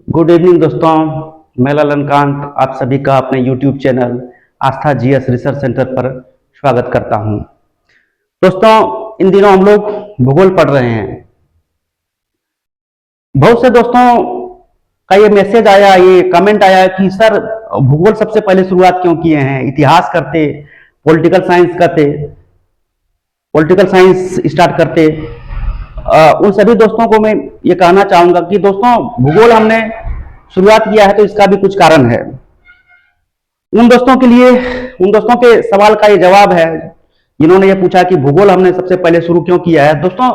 Good evening दोस्तों। मैं ललन कांत आप सभी का अपने YouTube चैनल आस्था जीएस रिसर्च सेंटर पर स्वागत करता हूं। दोस्तों, इन दिनों हम लोग भूगोल पढ़ रहे हैं। बहुत से दोस्तों का ये मैसेज आया, ये कमेंट आया कि सर भूगोल सबसे पहले शुरुआत क्यों किए हैं, इतिहास करते, पॉलिटिकल साइंस करते, पॉलिटिकल साइंस स्टार्ट करते। उन सभी दोस्तों को मैं ये कहना चाहूंगा कि दोस्तों भूगोल हमने शुरुआत किया है तो इसका भी कुछ कारण है। उन दोस्तों के लिए, उन दोस्तों के सवाल का ये जवाब है जिन्होंने ये पूछा कि भूगोल हमने सबसे पहले शुरू क्यों किया है। दोस्तों,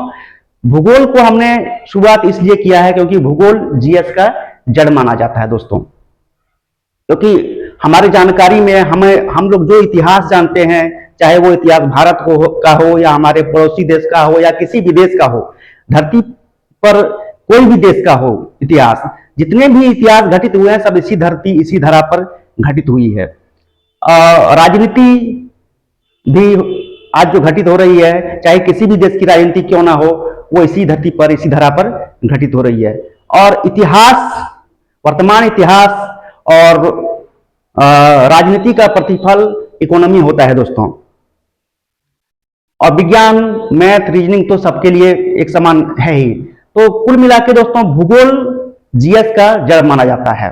भूगोल को हमने शुरुआत इसलिए किया है क्योंकि भूगोल जीएस का जड़ माना जाता है दोस्तों। क्योंकि हमारी जानकारी में हम लोग जो इतिहास जानते हैं, चाहे वो इतिहास भारत का हो या हमारे पड़ोसी देश का हो या किसी भी देश का हो, धरती पर कोई भी देश का हो, इतिहास जितने भी इतिहास घटित हुए हैं सब इसी धरती, इसी धरा पर घटित हुई है। राजनीति भी आज जो घटित हो रही है, चाहे किसी भी देश की राजनीति क्यों ना हो, वो इसी धरती पर, इसी धरा पर घटित हो रही है। और इतिहास, वर्तमान इतिहास और राजनीति का प्रतिफल इकोनॉमी होता है दोस्तों। और विज्ञान, मैथ, रीजनिंग तो सबके लिए एक समान है ही। तो कुल मिला के दोस्तों भूगोल जीएस का जड़ माना जाता है।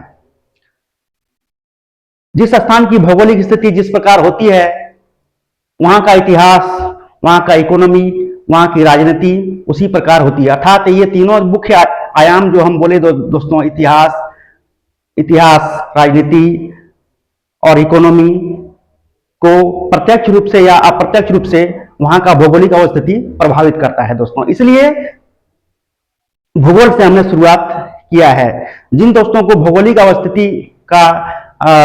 जिस स्थान की भौगोलिक स्थिति जिस प्रकार होती है, वहां का इतिहास, वहां का इकोनॉमी, वहां की राजनीति उसी प्रकार होती है। अर्थात ये तीनों मुख्य आयाम जो हम बोले दोस्तों, इतिहास, राजनीति और इकोनॉमी को प्रत्यक्ष रूप से या अप्रत्यक्ष रूप से वहां का भौगोलिक अवस्थिति प्रभावित करता है दोस्तों। इसलिए भूगोल से हमने शुरुआत किया है। जिन दोस्तों को भौगोलिक अवस्थिति का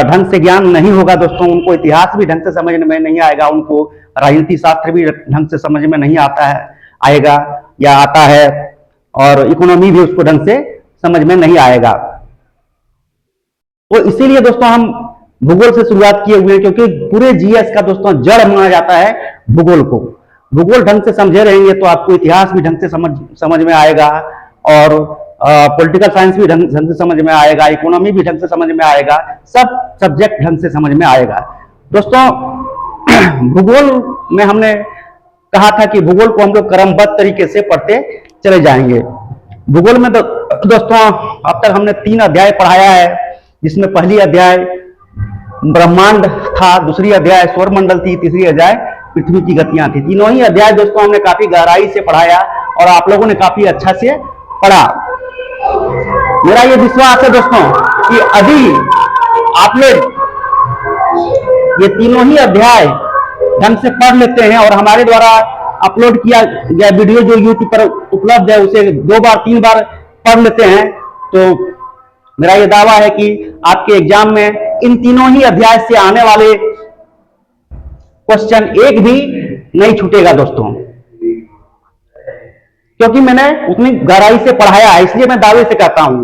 ढंग से ज्ञान नहीं होगा दोस्तों, उनको इतिहास भी ढंग से समझ में नहीं आएगा, उनको राजनीति शास्त्र भी ढंग से समझ में नहीं आता है, आएगा या आता है, और इकोनॉमी भी उसको ढंग से समझ में नहीं आएगा। तो इसीलिए दोस्तों हम भूगोल से शुरुआत किए हुए हैं, क्योंकि पूरे जीएस का दोस्तों जड़ माना जाता है भूगोल को। भूगोल ढंग से समझे रहेंगे तो आपको इतिहास भी ढंग से समझ में आएगा, और पॉलिटिकल साइंस भी ढंग से समझ में आएगा, इकोनॉमी भी ढंग से समझ में आएगा, सब सब्जेक्ट ढंग से समझ में आएगा दोस्तों। भूगोल में हमने कहा था कि भूगोल को हम लोग क्रमबद्ध तरीके से पढ़ते चले जाएंगे। भूगोल में दोस्तों अब तक हमने 3 अध्याय पढ़ाया है, जिसमें पहली अध्याय ब्रह्मांड था, दूसरी अध्याय सौरमंडल थी, तीसरी अध्याय पृथ्वी की गतियां थी। तीनों ही अध्याय दोस्तों हमने काफी गहराई से पढ़ाया और आप लोगों ने काफी अच्छा से पढ़ा। मेरा ये विश्वास है दोस्तों कि यदि आप लोग ये तीनों ही अध्याय ढंग से पढ़ लेते हैं और हमारे द्वारा अपलोड किया गया वीडियो जो YouTube पर उपलब्ध है उसे 2 बार 3 बार पढ़ लेते हैं, तो मेरा ये दावा है कि आपके एग्जाम में इन तीनों ही अध्याय से आने वाले क्वेश्चन एक भी नहीं छूटेगा दोस्तों, क्योंकि मैंने उतनी गहराई से पढ़ाया है, इसलिए मैं दावे से कहता हूं।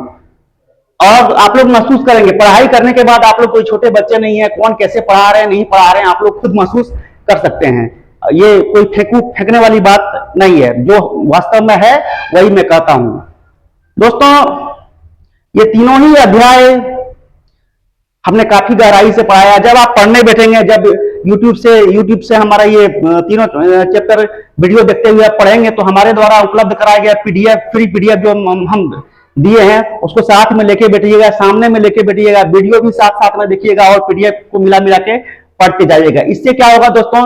और आप लोग महसूस करेंगे, पढ़ाई करने के बाद आप लोग कोई छोटे बच्चे नहीं है, कौन कैसे पढ़ा रहे हैं नहीं पढ़ा रहे हैं, आप लोग खुद महसूस कर सकते हैं। ये कोई फेंकने वाली बात नहीं है, जो वास्तव में है वही मैं कहता हूं दोस्तों। ये तीनों ही अध्याय हमने काफी गहराई से पढ़ाया। जब आप पढ़ने बैठेंगे, जब YouTube से हमारा ये तीनों चैप्टर वीडियो देखते हुए आप पढ़ेंगे, तो हमारे द्वारा उपलब्ध कराया गया पीडीएफ, फ्री पीडीएफ जो हम दिए हैं, उसको साथ में लेके बैठिएगा, सामने में लेके बैठिएगा, वीडियो भी साथ साथ में देखिएगा और पीडीएफ को मिला के पढ़ते जाइएगा। इससे क्या होगा दोस्तों,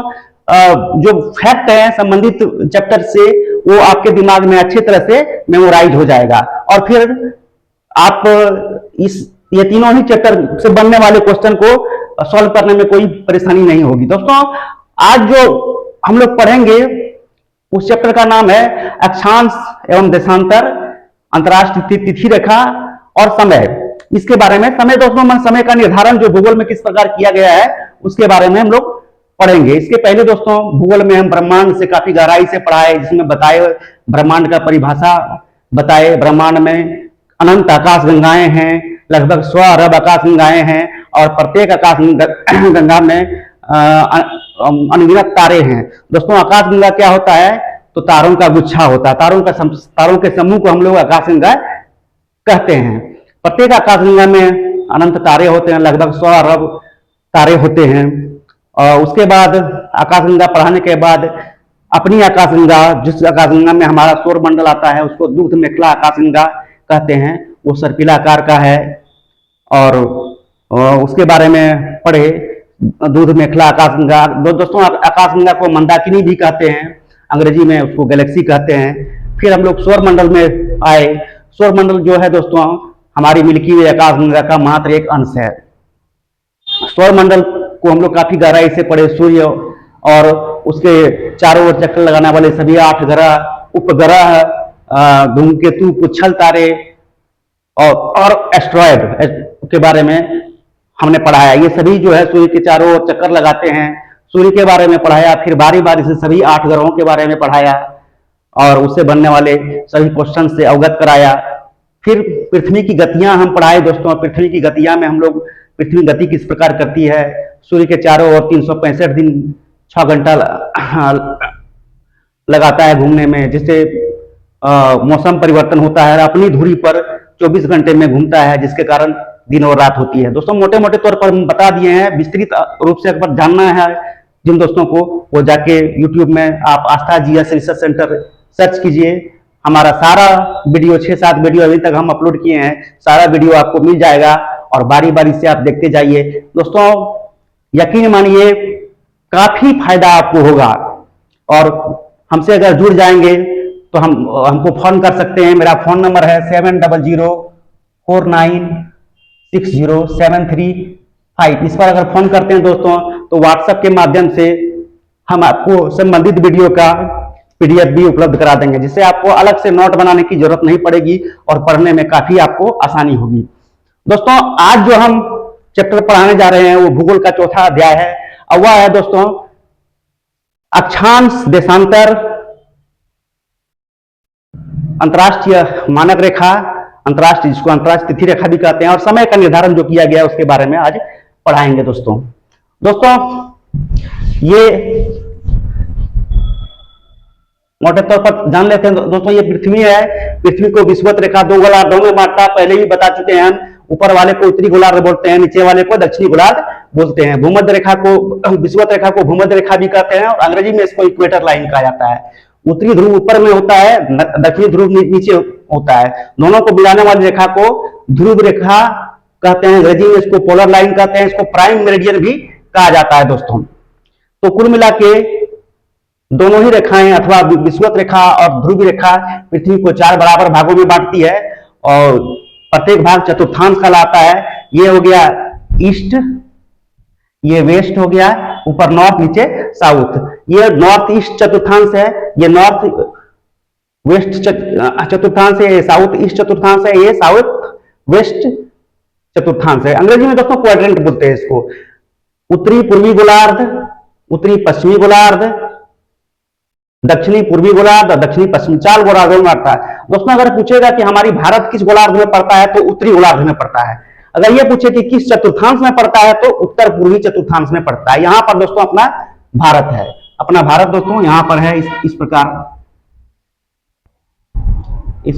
जो फैक्ट है संबंधित चैप्टर से वो आपके दिमाग में अच्छी तरह से मेमोराइज हो जाएगा, और फिर आप ये तीनों ही चैप्टर से बनने वाले क्वेश्चन को सॉल्व करने में कोई परेशानी नहीं होगी दोस्तों। आज जो हम लोग पढ़ेंगे उस चैप्टर का नाम है अक्षांश एवं देशांतर, अंतरराष्ट्रीय तिथि रेखा और समय। इसके बारे में समय दोस्तों, समय का निर्धारण जो भूगोल में किस प्रकार किया गया है उसके बारे में हम लोग पढ़ेंगे। इसके पहले दोस्तों भूगोल में हम ब्रह्मांड से काफी गहराई से पढ़ाए, जिसमें बताए ब्रह्मांड का परिभाषा बताए। ब्रह्मांड में अनंत आकाश गंगाएं हैं, लगभग 100 अरब आकाश गंगाएं हैं, और प्रत्येक आकाश गंगा में अनगिनत तारे हैं दोस्तों। आकाश गंगा क्या होता है, तो तारों का गुच्छा होता है, तारों के समूह को हम लोग आकाश गंगा कहते हैं। प्रत्येक आकाशगंगा में अनंत तारे होते हैं, लगभग 100 अरब तारे होते हैं। और उसके बाद आकाशगंगा पढ़ाने के बाद अपनी आकाशगंगा, जिस आकाशगंगा में हमारा सौर मंडल आता है, उसको दूध मेखला आकाशगंगा कहते हैं। वो सर्पिला आकार का है और उसके बारे में पढ़े, दूध मेखला आकाशगंगा। दोस्तों आकाशगंगा को मंदाकिनी भी कहते हैं, अंग्रेजी में उसको गैलेक्सी कहते हैं। फिर हम लोग सौर मंडल में आए। सौर मंडल जो है दोस्तों हमारी मिल्की वे आकाशगंगा का मात्र एक अंश है। सौर मंडल को हम लोग काफी गहराई से पढ़े। सूर्य और उसके चारों ओर चक्कर लगाने वाले सभी 8 ग्रह, उपग्रह, धूमकेतु, पुच्छल तारे और एस्ट्रॉयड के बारे में हमने पढ़ाया। ये सभी जो है सूर्य के चारों ओर चक्कर लगाते हैं। सूर्य के बारे में पढ़ाया, फिर बारी बारी से सभी 8 ग्रहों के बारे में पढ़ाया और उससे बनने वाले सभी क्वेश्चन से अवगत कराया। फिर पृथ्वी की गतियां हम पढ़ाए दोस्तों। पृथ्वी की गतियां में हम लोग पृथ्वी गति किस प्रकार करती है, सूर्य के चारों ओर 365 दिन 6 घंटा लगाता है घूमने में, जिससे मौसम परिवर्तन होता है, अपनी धुरी पर 24 घंटे में घूमता है, जिसके कारण दिन और रात होती है। दोस्तों मोटे मोटे तौर पर हम बता दिए हैं। विस्तृत रूप से अगर जानना है जिन दोस्तों को, वो जाके YouTube में आप आस्था जीएस रिसर्च सेंटर सर्च कीजिए। हमारा सारा वीडियो 6-7 वीडियो अभी तक हम अपलोड किए हैं, सारा वीडियो आपको मिल जाएगा और बारी बारी से आप देखते जाइए। दोस्तों यकीन मानिए काफी फायदा आपको होगा। और हमसे अगर जुड़ जाएंगे तो हमको फोन कर सकते हैं। मेरा फोन नंबर है 7004960735। इस पर अगर फोन करते हैं दोस्तों तो व्हाट्सएप के माध्यम से हम आपको संबंधित वीडियो का PDF भी उपलब्ध करा देंगे, जिससे आपको अलग से नोट बनाने की जरूरत नहीं पड़ेगी और पढ़ने में काफी आपको आसानी होगी। दोस्तों आज जो हम चैप्टर पढ़ाने जा रहे हैं वो भूगोल का चौथा अध्याय है और वह है दोस्तों अक्षांश, देशांतर, अंतरराष्ट्रीय मानक रेखा, अंतरराष्ट्रीय, जिसको अंतरराष्ट्रीय तिथि रेखा भी कहते हैं, और समय का निर्धारण जो किया गया है उसके बारे में आज पढ़ाएंगे दोस्तों। ये मोटे तौर पर जान लेते हैं दोस्तों। ये पृथ्वी है। पृथ्वी को विषुवत रेखा 2 गोलार्धों में बांटता है, पहले भी बता चुके हैं हम। ऊपर वाले को उत्तरी गोलार्ध बोलते हैं, नीचे वाले को दक्षिणी गोलार्ध बोलते हैं। भूमध्य रेखा को, विषुवत रेखा को भूमध्य रेखा भी कहते हैं और अंग्रेजी में इसको इक्वेटर लाइन कहा जाता है। उत्तरी ध्रुव ऊपर में होता है, दक्षिणी ध्रुव नीचे होता है। दोनों को मिलाने वाली रेखा को ध्रुव रेखा कहते हैं, अंग्रेजी में इसको पोलर लाइन कहते हैं। इसको प्राइम मेरिडियन भी कहा जाता है दोस्तों। तो कुल मिला के दोनों ही रेखाएं अथवा विषुवत रेखा और ध्रुव रेखा पृथ्वी को 4 बराबर भागों में बांटती है और प्रत्येक भाग चतुर्थांश कहलाता है। ये हो गया ईस्ट, ये वेस्ट हो गया, ऊपर नॉर्थ, नीचे साउथ। ये नॉर्थ ईस्ट चतुर्थांश है, ये नॉर्थ वेस्ट चतुर्थांश है, ये साउथ ईस्ट चतुर्थांश है, ये साउथ वेस्ट चतुर्थांश है। अंग्रेजी में दोस्तों क्वाड्रेंट बोलते हैं इसको। उत्तरी पूर्वी गोलार्ध, उत्तरी पश्चिमी गोलार्ध, दक्षिणी पूर्वी गोलार्ध और दक्षिणी पश्चिमी, 4 गोलार्धों में पड़ता है। दोस्तों अगर पूछेगा कि हमारी भारत किस गोलार्ध में पड़ता है तो उत्तरी गोलार्ध में पड़ता है। अगर ये पूछे कि किस चतुर्थांश में पड़ता है तो उत्तर पूर्वी चतुर्थांश में पड़ता है। यहां पर दोस्तों अपना भारत है। अपना भारत दोस्तों यहां पर है इस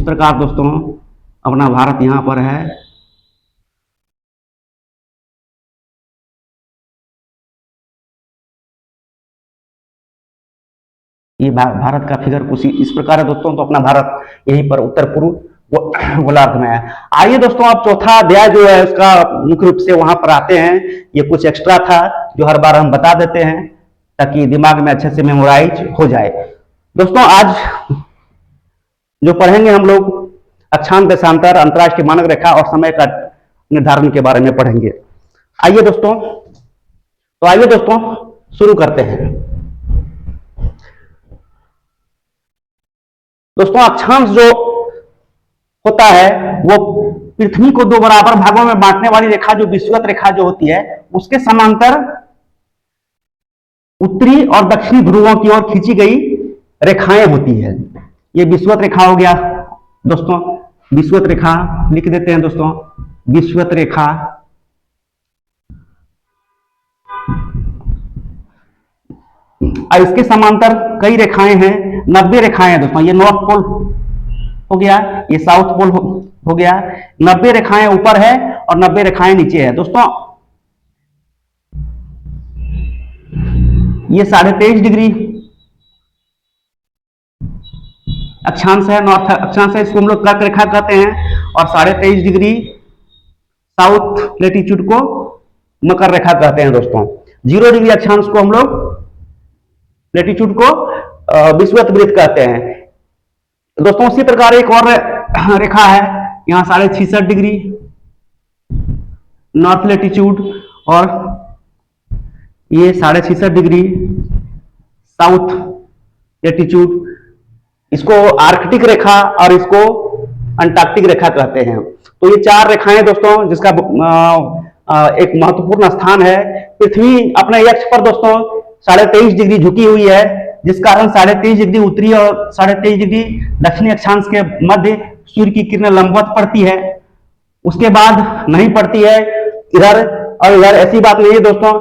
प्रकार दोस्तों अपना भारत यहां पर है। ये भारत का फिगर कुछ इस प्रकार है दोस्तों। तो अपना भारत यहीं पर उत्तर पूर्व गोलार्ध में है। आइए दोस्तों अब चौथा अध्याय जो है उसका मुख्य रूप से वहां पर आते हैं। ये कुछ एक्स्ट्रा था जो हर बार हम बता देते हैं ताकि दिमाग में अच्छे से मेमोराइज हो जाए। दोस्तों आज जो पढ़ेंगे हम लोग अक्षांश, देशांतर, अंतरराष्ट्रीय मानक रेखा और समय का निर्धारण के बारे में पढ़ेंगे। आइए दोस्तों शुरू करते हैं। दोस्तों अक्षांश जो होता है वो पृथ्वी को 2 बराबर भागों में बांटने वाली रेखा, जो विषुवत रेखा जो होती है उसके समांतर उत्तरी और दक्षिणी ध्रुवों की ओर खींची गई रेखाएं होती है। ये विषुवत रेखा हो गया दोस्तों। विषुवत रेखा लिख देते हैं दोस्तों, विषुवत रेखा। और इसके समांतर कई रेखाएं हैं, 90 रेखाएं हैं दोस्तों। ये नॉर्थ पोल हो गया, ये साउथ पोल हो गया, 90 रेखाएं ऊपर है और 90 रेखाएं नीचे है दोस्तों। ये 23.5 डिग्री अक्षांश है, नॉर्थ अक्षांश है, इसको हम लोग कर्क रेखा कहते हैं। और 23.5 डिग्री साउथ लेटीट्यूड को मकर रेखा कहते हैं दोस्तों। 0 डिग्री अक्षांश को हम लोग लेटीट्यूड को विषुवत वृत्त कहते हैं दोस्तों। उसी प्रकार एक और रेखा है यहां 66.5 डिग्री नॉर्थ लेटीट्यूड और ये 66.5 डिग्री साउथ लेटीट्यूड, इसको आर्कटिक रेखा और इसको अंटार्कटिक रेखा कहते हैं। तो ये 4 रेखाएं दोस्तों, जिसका एक महत्वपूर्ण स्थान है। पृथ्वी अपने अक्ष पर दोस्तों 23.5 डिग्री झुकी हुई है, जिस कारण 23.5 डिग्री उत्तरी और 23.5 डिग्री दक्षिणी अक्षांश के मध्य सूर्य की किरणें लंबवत पड़ती है, उसके बाद नहीं पड़ती है इधर और इधर। ऐसी बात नहीं है दोस्तों,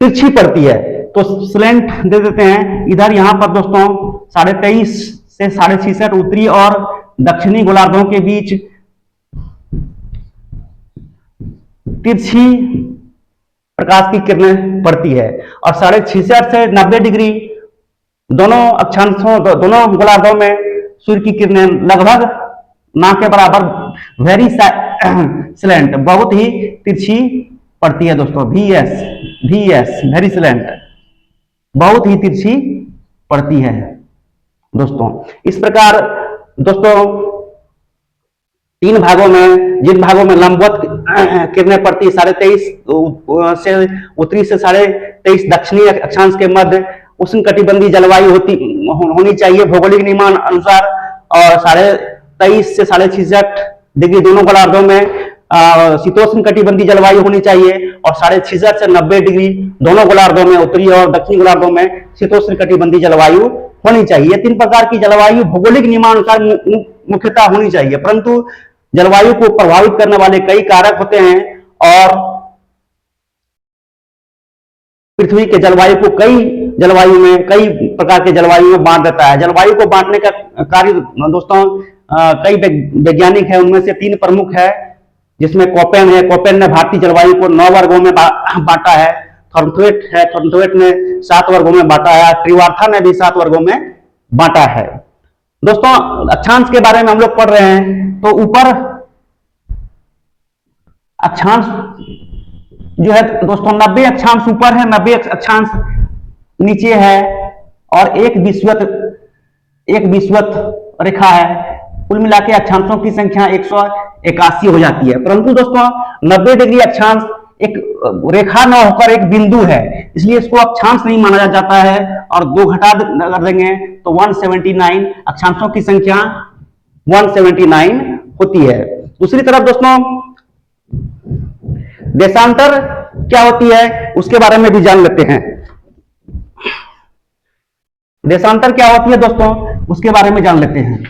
तिरछी पड़ती है। तो स्लेंट दे देते हैं इधर, यहां पर दोस्तों 23.5 से 66.5 उत्तरी और दक्षिणी गोलार्धों के बीच तिरछी प्रकाश की किरणें पड़ती है। और 66.5 से 90 डिग्री दोनों अक्षांशों, दोनों गोलार्धों में सूर्य की किरणें लगभग ना के बराबर, वेरी स्लेंट, बहुत ही तिरछी पड़ती है दोस्तों। VS वेरी स्लेंट, बहुत ही तिरछी पड़ती है दोस्तों। इस प्रकार दोस्तों 3 भागों में, जिन भागों में लंबवत किरणें पड़ती 23.5 से उत्तरी से 23.5 दक्षिणी अक्षांश के मध्य उष्णकटिबंधीय जलवायु होनी चाहिए भौगोलिक नियमान अनुसार। और 23.5 से 66.5 डिग्री दोनों गोलार्धों में शीतोष्ण कटिबंधीय जलवायु होनी चाहिए। और 66.5 से 90 डिग्री दोनों गोलार्धों में, उत्तरी और दक्षिणी गोलार्धों में शीतोष्ण कटिबंधीय जलवायु होनी चाहिए। 3 प्रकार की जलवायु भौगोलिक नियमानुसार मुख्यतः होनी चाहिए, परंतु जलवायु को प्रभावित करने वाले कई कारक होते हैं और पृथ्वी के जलवायु को कई प्रकार के जलवायु में बांट देता है। जलवायु को बांटने का कार्य दोस्तों कई वैज्ञानिक है, उनमें से 3 प्रमुख है, जिसमें कोपेन है। कोपेन ने भारतीय जलवायु को 9 वर्गों में बांटा है। थॉर्नथवेट है, थॉर्नथवेट ने 7 वर्गों में बांटा है। श्रीवार्था ने भी 7 वर्गों में बांटा है। दोस्तों अक्षांश के बारे में हम लोग पढ़ रहे हैं, तो ऊपर अक्षांश जो है दोस्तों 90 अक्षांश ऊपर है, 90 अक्षांश नीचे है और एक विषुवत रेखा है। कुल मिला के अक्षांशों की संख्या 181 हो जाती है। परंतु दोस्तों 90 डिग्री अक्षांश एक रेखा न होकर एक बिंदु है, इसलिए इसको अक्षांश नहीं माना जाता है। और 2 घटा कर देंगे तो 179, अक्षांशों की संख्या 179 होती है। दूसरी तरफ दोस्तों देशांतर क्या होती है उसके बारे में भी जान लेते हैं। देशांतर क्या होती है दोस्तों, उसके बारे में जान लेते हैं।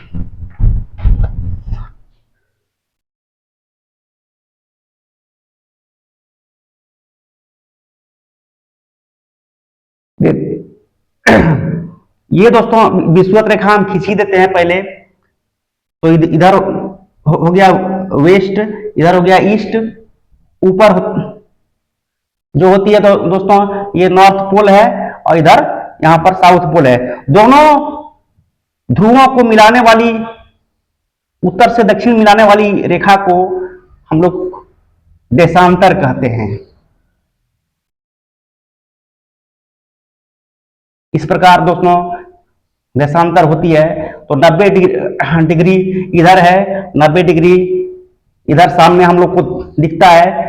ये दोस्तों विषुवत रेखा हम खींच ही देते हैं पहले। तो इधर हो गया वेस्ट, इधर हो गया ईस्ट, ऊपर जो होती है तो दोस्तों ये नॉर्थ पोल है और इधर यहां पर साउथ पोल है। दोनों ध्रुवों को मिलाने वाली, उत्तर से दक्षिण मिलाने वाली रेखा को हम लोग देशांतर कहते हैं। इस प्रकार दोस्तों देशांतर होती है। तो 90 डिग्री इधर है, 90 डिग्री इधर सामने हम लोग को दिखता है।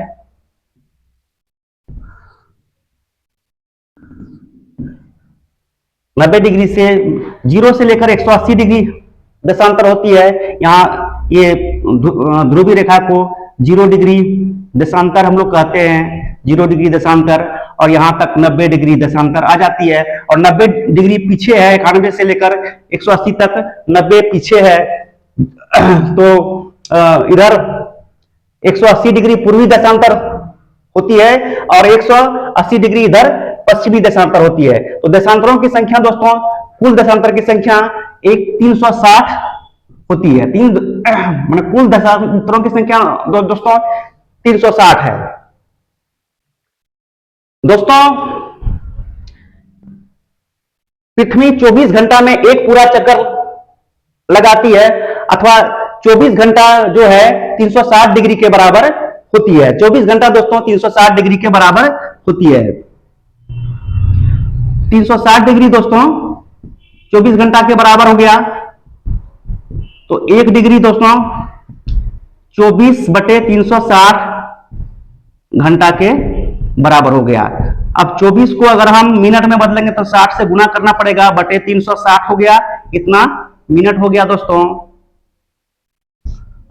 नब्बे डिग्री से 0 से लेकर 180 डिग्री देशांतर होती है। यहाँ ये ध्रुवीय रेखा को 0 डिग्री देशांतर हम लोग कहते हैं, 0 डिग्री देशांतर। और यहां तक 90 डिग्री देशांतर आ जाती है। और 90 डिग्री पीछे है, 91 से लेकर 180 तक 90 पीछे है। तो इधर 180 डिग्री पूर्वी देशांतर होती है और 180 डिग्री इधर पश्चिमी देशांतर होती है। तो देशांतरों की संख्या दोस्तों, कुल देशांतर की संख्या 360 होती है। मैंने कुल दशांतरों की संख्या दोस्तों 360 है। दोस्तों पृथ्वी 24 घंटा में एक पूरा चक्कर लगाती है, अथवा 24 घंटा जो है 360 डिग्री के बराबर होती है। 24 घंटा दोस्तों 360 डिग्री के बराबर होती है। 360 डिग्री दोस्तों 24 घंटा के बराबर हो गया, तो 1 डिग्री दोस्तों 24/360 घंटा के बराबर हो गया। अब 24 को अगर हम मिनट में बदलेंगे तो 60 से गुना करना पड़ेगा, बटे 360 हो गया, इतना मिनट हो गया दोस्तों।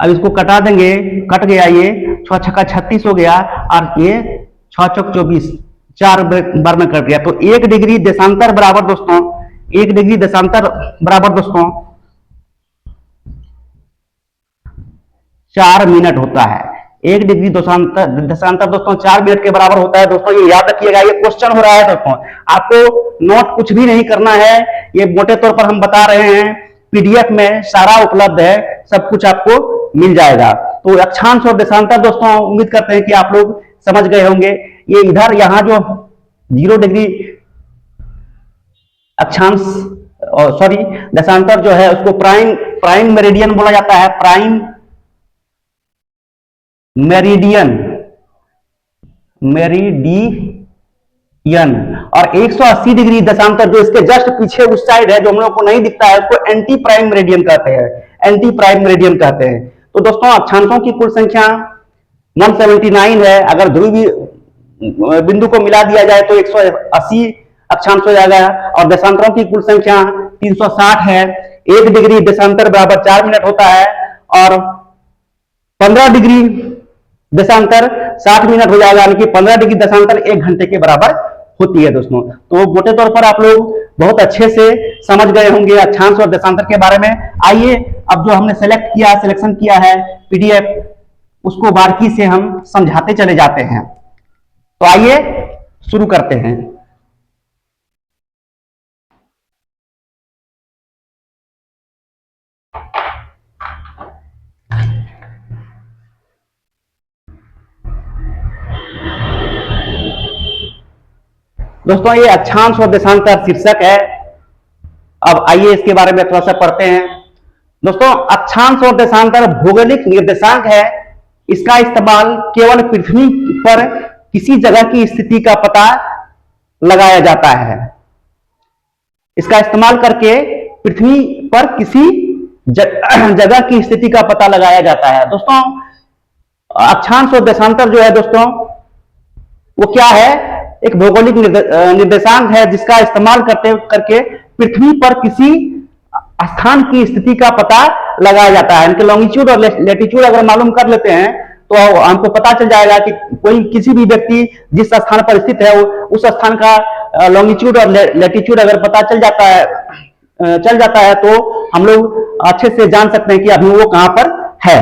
अब इसको कटा देंगे, कट गया, ये 6 छक्का 36 हो गया, और ये 6 चौक 24, 4 बार में कट गया। तो 1 डिग्री देशांतर बराबर दोस्तों, 1 डिग्री देशांतर बराबर दोस्तों 4 मिनट होता है। 1 डिग्री देशांतर दोस्तों 4 मिनट के बराबर होता है। दोस्तों ये याद रखिएगा, ये क्वेश्चन हो रहा है दोस्तों, आपको नोट कुछ भी नहीं करना है, ये मोटे तौर पर हम बता रहे हैं, पीडीएफ में सारा उपलब्ध है, सब कुछ आपको मिल जाएगा। तो अक्षांश और देशांतर दोस्तों उम्मीद करते हैं कि आप लोग समझ गए होंगे। ये इधर यहां जो 0 डिग्री अक्षांश सॉरी देशांतर जो है उसको प्राइम मेरिडियन बोला जाता है, प्राइम मेरिडियन, और 180 डिग्री देशांतर जो इसके जस्ट पीछे उस साइड है जो हम लोग को नहीं दिखता है, उसको एंटी प्राइम मेरिडियन कहते हैं, एंटी प्राइम मेरिडियन कहते हैं। तो दोस्तों अक्षांशों की कुल संख्या 179 है। अगर ध्रुवीय बिंदु को मिला दिया जाए तो 180 अक्षांश हो जाएगा, और देशांतरों की कुल संख्या 360 है। 1 डिग्री देशांतर बराबर 4 मिनट होता है, और 15 डिग्री देशांतर 60 मिनट हो जाएगा, यानी कि 15 डिग्री देशांतर 1 घंटे के बराबर होती है दोस्तों। तो मोटे तौर पर आप लोग बहुत अच्छे से समझ गए होंगे अक्षांश और देशांतर के बारे में। आइए अब जो हमने सिलेक्शन किया है पीडीएफ, उसको बारीकी से हम समझाते चले जाते हैं। तो आइए शुरू करते हैं। दोस्तों ये अक्षांश और देशांतर शीर्षक है। अब आइए इसके बारे में थोड़ा सा पढ़ते हैं। दोस्तों अक्षांश और देशांतर भौगोलिक निर्देशांक है। इसका इस्तेमाल केवल पृथ्वी पर किसी जगह की स्थिति का पता लगाया जाता है। इसका इस्तेमाल करके पृथ्वी पर किसी जगह की स्थिति का पता लगाया जाता है। दोस्तों अक्षांश और देशांतर जो है दोस्तों वो क्या है, एक भौगोलिक निर्देशांक है जिसका इस्तेमाल करके पृथ्वी पर किसी स्थान की स्थिति का पता लगाया जाता है। इनके लॉन्गिट्यूड और लैटिट्यूड अगर मालूम कर लेते हैं तो हमको पता चल जाएगा कि कोई किसी भी व्यक्ति जिस स्थान पर स्थित है उस स्थान का लॉन्गिट्यूड और लैटिट्यूड अगर पता चल जाता है तो हम लोग अच्छे से जान सकते हैं कि अभी वो कहां पर है।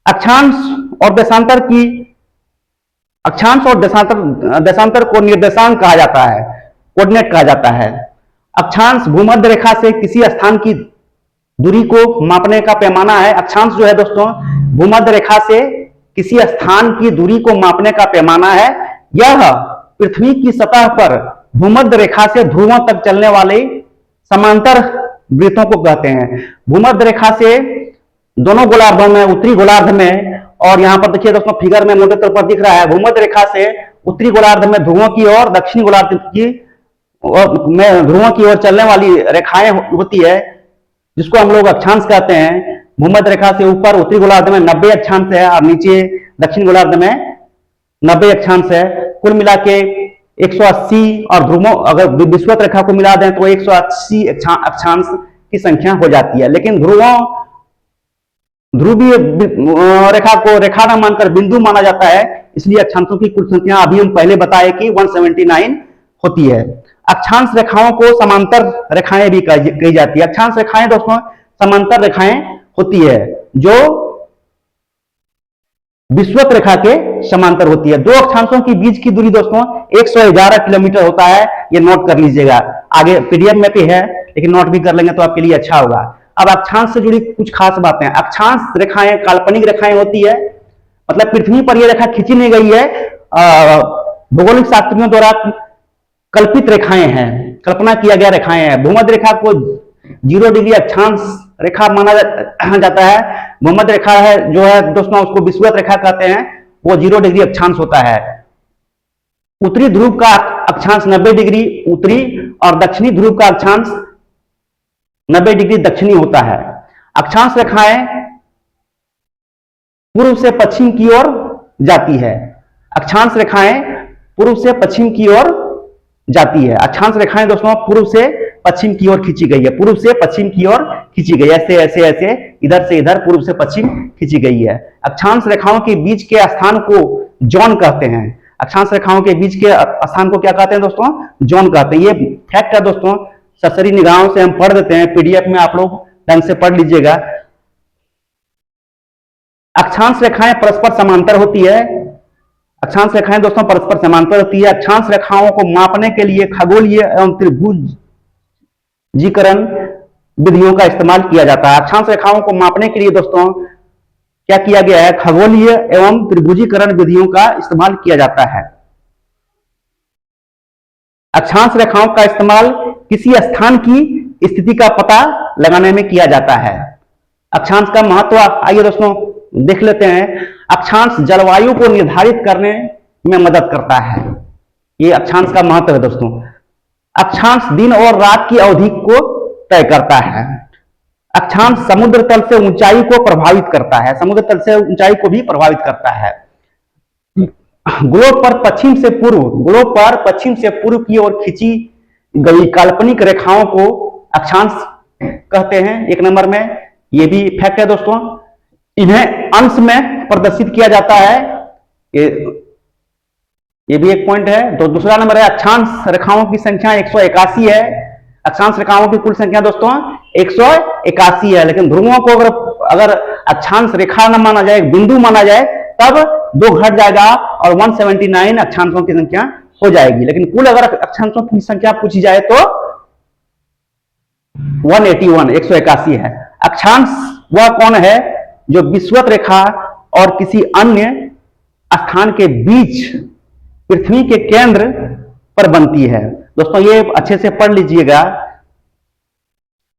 अक्षांश और देशांतर को निर्देशांक कहा जाता है, कोऑर्डिनेट कहा जाता है। अक्षांश भूमध्य रेखा से किसी स्थान की दूरी को मापने का पैमाना है। अक्षांश जो है दोस्तों भूमध्य रेखा से किसी स्थान की दूरी को मापने का पैमाना है। यह पृथ्वी की सतह पर भूमध्य रेखा से ध्रुवों तक चलने वाले समांतर वृत्तों को कहते हैं। भूमध्य रेखा से दोनों गोलार्धों में, उत्तरी गोलार्ध में, और यहां पर देखिए दोस्तों फिगर में मोटे तौर पर दिख रहा है, भूमध्य रेखा से उत्तरी गोलार्ध में ध्रुवों की ओर, दक्षिणी गोलार्ध में ध्रुवों की ओर चलने वाली रेखाएं होती है जिसको हम लोग अक्षांश कहते हैं। भूमध्य रेखा से ऊपर उत्तरी गोलार्ध में 90 अक्षांश है और नीचे दक्षिण गोलार्ध में 90 अक्षांश है। कुल मिला के 180, और ध्रुवों अगर विषुवत रेखा को मिला दें तो 180 अक्षांश की संख्या हो जाती है। लेकिन ध्रुवीय रेखा को रेखा न मानकर बिंदु माना जाता है, इसलिए अक्षांशों की कुल संख्या अभी हम पहले बताए कि 179 होती है। अक्षांश रेखाओं को समांतर रेखाएं भी कही जाती है। अक्षांश रेखाएं दोस्तों समांतर रेखाएं होती है जो विषुवत रेखा के समांतर होती है। दो अक्षांशों के बीच की दूरी दोस्तों 111 किलोमीटर होता है, ये नोट कर लीजिएगा। आगे पीडीएफ में भी है लेकिन नोट भी कर लेंगे तो आपके लिए अच्छा होगा। अब अक्षांश से जुड़ी कुछ खास बातें। अक्षांश रेखाएं काल्पनिक रेखाएं होती है, मतलब पृथ्वी पर यह रेखा खींची नहीं गई है, भौगोलिक शास्त्रियों द्वारा कल्पित रेखाएं हैं, कल्पना किया गया रेखाएं हैं। भूमध्य रेखा को 0 डिग्री अक्षांश रेखा माना जाता है। भूमध्य रेखा है जो है दोस्तों, उसको विषुवत रेखा कहते हैं, वो 0 डिग्री अक्षांश होता है। उत्तरी ध्रुव का अक्षांश 90 डिग्री उत्तरी और दक्षिणी ध्रुव का अक्षांश 90 डिग्री दक्षिणी होता है। अक्षांश रेखाएं पूर्व से पश्चिम की ओर जाती है। अक्षांश रेखाएं पूर्व से पश्चिम की ओर जाती है। अक्षांश रेखाएं दोस्तों पूर्व से पश्चिम की ओर खींची गई है, पूर्व से पश्चिम की ओर खींची गई, ऐसे ऐसे ऐसे इधर से इधर पूर्व से पश्चिम खींची गई है। अक्षांश रेखाओं के बीच के स्थान को जोन कहते हैं। अक्षांश रेखाओं के बीच के स्थान को क्या कहते हैं दोस्तों? जोन कहते हैं। ये फैक्ट है दोस्तों, सरसरी निगाहों से हम पढ़ देते हैं, पीडीएफ में आप लोग ढंग से पढ़ लीजिएगा। अक्षांश रेखाएं परस्पर समांतर होती है। अक्षांश रेखाएं दोस्तों परस्पर समांतर होती है। अक्षांश रेखाओं को मापने के लिए खगोलीय एवं त्रिभुजीकरण विधियों का इस्तेमाल किया जाता है। अक्षांश रेखाओं को मापने के लिए दोस्तों क्या किया गया है? खगोलीय एवं त्रिभुजीकरण विधियों का इस्तेमाल किया जाता है। अक्षांश रेखाओं का इस्तेमाल किसी स्थान की स्थिति का पता लगाने में किया जाता है। अक्षांश का महत्व आइए दोस्तों देख लेते हैं। अक्षांश जलवायु को निर्धारित करने में मदद करता है। ये अक्षांश का महत्व है दोस्तों। अक्षांश दिन और रात की अवधि को तय करता है। अक्षांश समुद्र तल से ऊंचाई को प्रभावित करता है, समुद्र तल से ऊंचाई को भी प्रभावित करता है। ग्लोब पर पश्चिम से पूर्व की ओर खींची गई काल्पनिक रेखाओं को अक्षांश कहते हैं। 1 नंबर में ये भी फैक्ट है दोस्तों। इन्हें अंश में प्रदर्शित किया जाता है, ये भी एक पॉइंट है। तो दूसरा नंबर है अक्षांश रेखाओं की संख्या 181 है। अक्षांश रेखाओं की कुल संख्या दोस्तों 181 है, लेकिन ध्रुवों को अगर अक्षांश रेखा न माना जाए, बिंदु माना जाए, तब 2 घट जाएगा और 179 अक्षांशों की संख्या हो जाएगी। लेकिन कुल अगर अक्षांशों की संख्या पूछी जाए तो 181 है। अक्षांश वह कोण है जो विषुवत रेखा और किसी अन्य स्थान के बीच पृथ्वी के केंद्र पर बनती है। दोस्तों ये अच्छे से पढ़ लीजिएगा।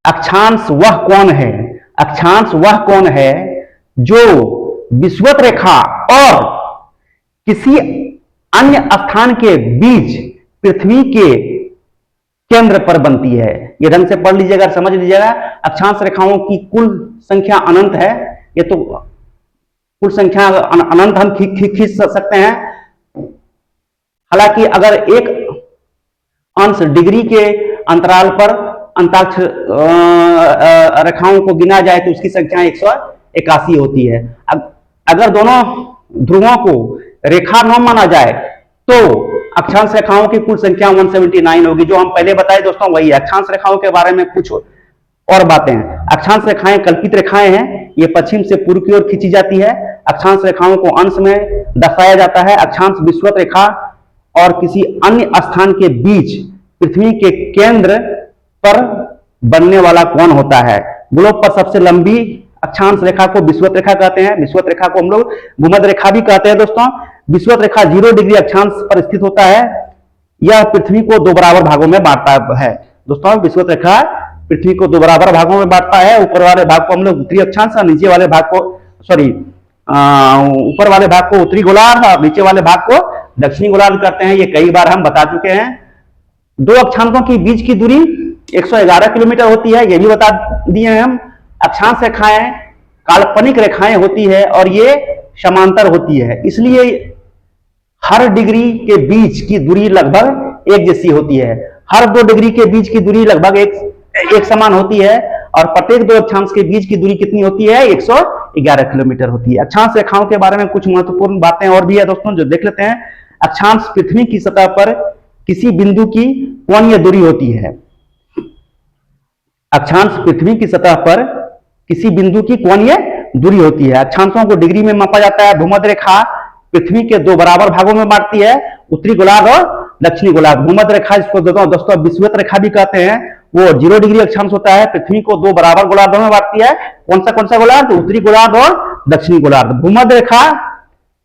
अक्षांश वह कोण है जो विषुवत रेखा और किसी अन्य स्थान के बीच पृथ्वी के केंद्र पर बनती है। ये ढंग से पढ़ लीजिएगा, समझ लीजिएगा। अक्षांश रेखाओं की कुल संख्या अनंत है। ये तो कुल संख्या अनंत हम खींच सकते हैं। हालांकि अगर एक अंश डिग्री के अंतराल पर अंताक्ष रेखाओं को गिना जाए तो उसकी संख्या 181 होती है। अगर दोनों ध्रुवों को रेखा न माना जाए तो अक्षांश रेखाओं की कुल संख्या 179 होगी। जो हम पहले बताए दोस्तों वही है। अक्षांश रेखाओं के बारे में कुछ और बातें हैं। अक्षांश रेखाएं कल्पित रेखाएं हैं, ये पश्चिम से पूर्व की ओर खींची जाती है। अक्षांश रेखाओं को अंश में दर्शाया जाता है। अक्षांश विषुवत रेखा और किसी अन्य स्थान के बीच पृथ्वी के केंद्र पर बनने वाला कोण होता है। ग्लोब पर सबसे लंबी अक्षांश रेखा को विषुवत रेखा कहते हैं। विषुवत रेखा को हम लोग भूमध्य रेखा भी कहते हैं दोस्तों। विषुवत रेखा 0 डिग्री अक्षांश पर स्थित होता है। यह पृथ्वी को 2 बराबर भागों में बांटता है दोस्तों। विषुवत रेखा पृथ्वी को 2 बराबर भागों में बांटता है। ऊपर वाले भाग को हम लोग उत्तरी अक्षांश और नीचे वाले भाग को ऊपर वाले भाग को उत्तरी गोलार्ध और नीचे वाले भाग को दक्षिणी गोलार्ध करते हैं। ये कई बार हम बता चुके हैं। 2 अक्षांशों के बीच की दूरी 111 किलोमीटर होती है, ये भी बता दिए हैं हम। अक्षांश रेखाएं काल्पनिक रेखाएं होती है और ये समांतर होती है, इसलिए हर डिग्री के बीच की दूरी लगभग एक जैसी होती है। हर 2 डिग्री के बीच की दूरी लगभग एक समान होती है और प्रत्येक 2 अक्षांश के बीच की दूरी कितनी होती है? 111 किलोमीटर होती है। अक्षांश रेखाओं के बारे में कुछ महत्वपूर्ण बातें और भी है दोस्तों, जो देख लेते हैं। अक्षांश पृथ्वी की सतह पर किसी बिंदु की कोणीय दूरी होती है। अक्षांश पृथ्वी की सतह पर किसी बिंदु की कोणीय दूरी होती है। अक्षांशों को डिग्री में मापा जाता है। भूमध्य रेखा पृथ्वी के 2 बराबर भागों में बांटती है, उत्तरी गोलार्ध और दक्षिणी गोलार्ध। भूमध्य रेखा इसको दोस्तों विषुवत रेखा भी कहते हैं वो 0 डिग्री अक्षांश होता है। पृथ्वी को दो बराबर गोलार्धों में बांटती है। कौन सा गोलार्ध? उत्तरी गोलार्ध और दक्षिणी गोलार्ध। भूमध्य रेखा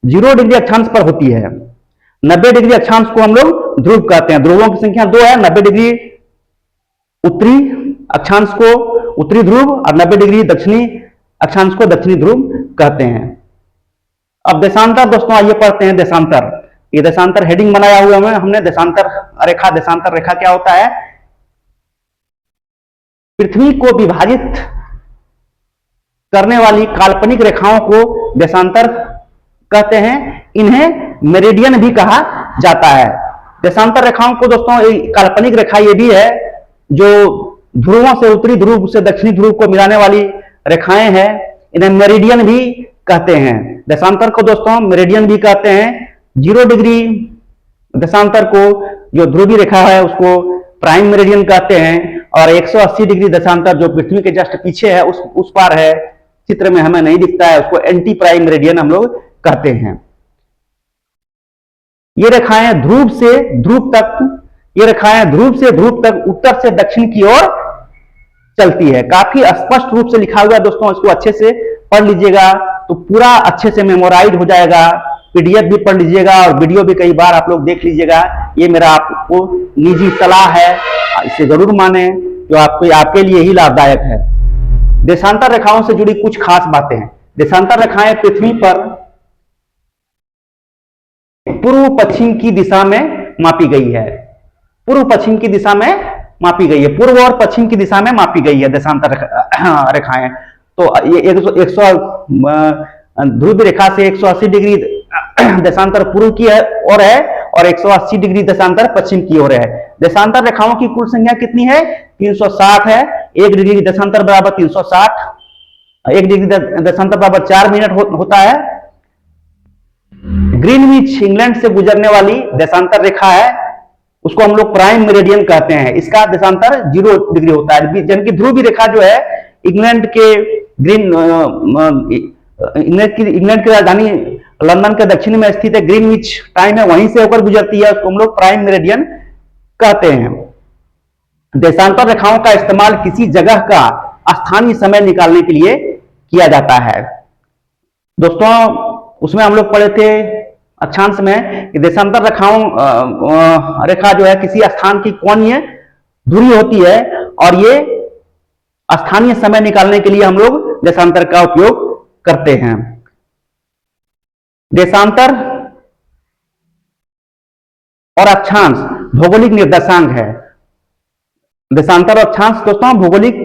0 डिग्री अक्षांश पर होती है। 90 डिग्री अक्षांश को हम लोग ध्रुव कहते हैं। ध्रुवों की संख्या 2 है। 90 डिग्री उत्तरी अक्षांश को उत्तरी ध्रुव और 90 डिग्री दक्षिणी अक्षांश को दक्षिणी ध्रुव कहते हैं। अब देशांतर दोस्तों आइए पढ़ते हैं देशांतर। ये देशांतर हेडिंग बनाया हुआ है हमने, देशांतर रेखा। देशांतर रेखा क्या होता है? पृथ्वी को विभाजित करने वाली काल्पनिक रेखाओं को देशांतर कहते हैं। इन्हें मेरिडियन भी कहा जाता है। देशांतर रेखाओं को दोस्तों काल्पनिक रेखा ये भी है जो ध्रुवों से उत्तरी ध्रुव से दक्षिणी ध्रुव को मिलाने वाली रेखाएं हैं। इन्हें मेरिडियन भी कहते हैं। देशांतर को दोस्तों मेरिडियन भी कहते हैं। 0 डिग्री देशांतर को जो ध्रुवीय रेखा है उसको प्राइम मेरिडियन कहते हैं। और 180 डिग्री देशांतर जो पृथ्वी के जस्ट पीछे है उस पार है, चित्र में हमें नहीं दिखता है, उसको एंटी प्राइम मेरिडियन हम लोग कहते हैं। ये रेखाएं ध्रुव से ध्रुव तक उत्तर से दक्षिण की ओर चलती है। काफी स्पष्ट रूप से लिखा हुआ है दोस्तों, इसको अच्छे से पढ़ लीजिएगा तो पूरा अच्छे से मेमोराइज हो जाएगा। पीडीएफ भी पढ़ लीजिएगा और वीडियो भी कई बार आप लोग देख लीजिएगा। ये मेरा आपको निजी सलाह है, इसे जरूर माने, जो आपके लिए ही लाभदायक है। देशांतर रेखाओं से जुड़ी कुछ खास बातें हैं। देशांतर रेखाएं पृथ्वी पर पूर्व पश्चिम की दिशा में मापी गई है। पूर्व पश्चिम की दिशा में मापी गई है। पूर्व और पश्चिम की दिशा में मापी गई है देशांतर रेखाएं। तो ये ध्रुव रेखा से 180 डिग्री देशांतर पूर्व की ओर है और 180 डिग्री देशांतर पश्चिम की ओर है। देशांतर रेखाओं की कुल संख्या कितनी है? 360 है। 1 डिग्री देशांतर बराबर 360, 1 डिग्री देशांतर बराबर 4 मिनट होता है। ग्रीनविच इंग्लैंड से गुजरने वाली देशांतर रेखा है, उसको हम लोग प्राइम मेरिडियन कहते हैं। इसका देशांतर 0 डिग्री होता है। जबकि ध्रुवीय रेखा जो है इंग्लैंड की राजधानी लंदन के दक्षिण में स्थित है, ग्रीनविच टाइम है, वहीं से होकर गुजरती है, उसको हम लोग प्राइम मेरिडियन कहते हैं। देशांतर रेखाओं का इस्तेमाल किसी जगह का स्थानीय समय निकालने के लिए किया जाता है। दोस्तों उसमें हम लोग पढ़े थे अक्षांश में कि देशांतर रेखा जो है किसी स्थान की कोणीय दूरी होती है और ये स्थानीय समय निकालने के लिए हम लोग देशांतर का उपयोग करते हैं। देशांतर और अक्षांश भौगोलिक निर्देशांक है। देशांतर और अक्षांश दोस्तों भौगोलिक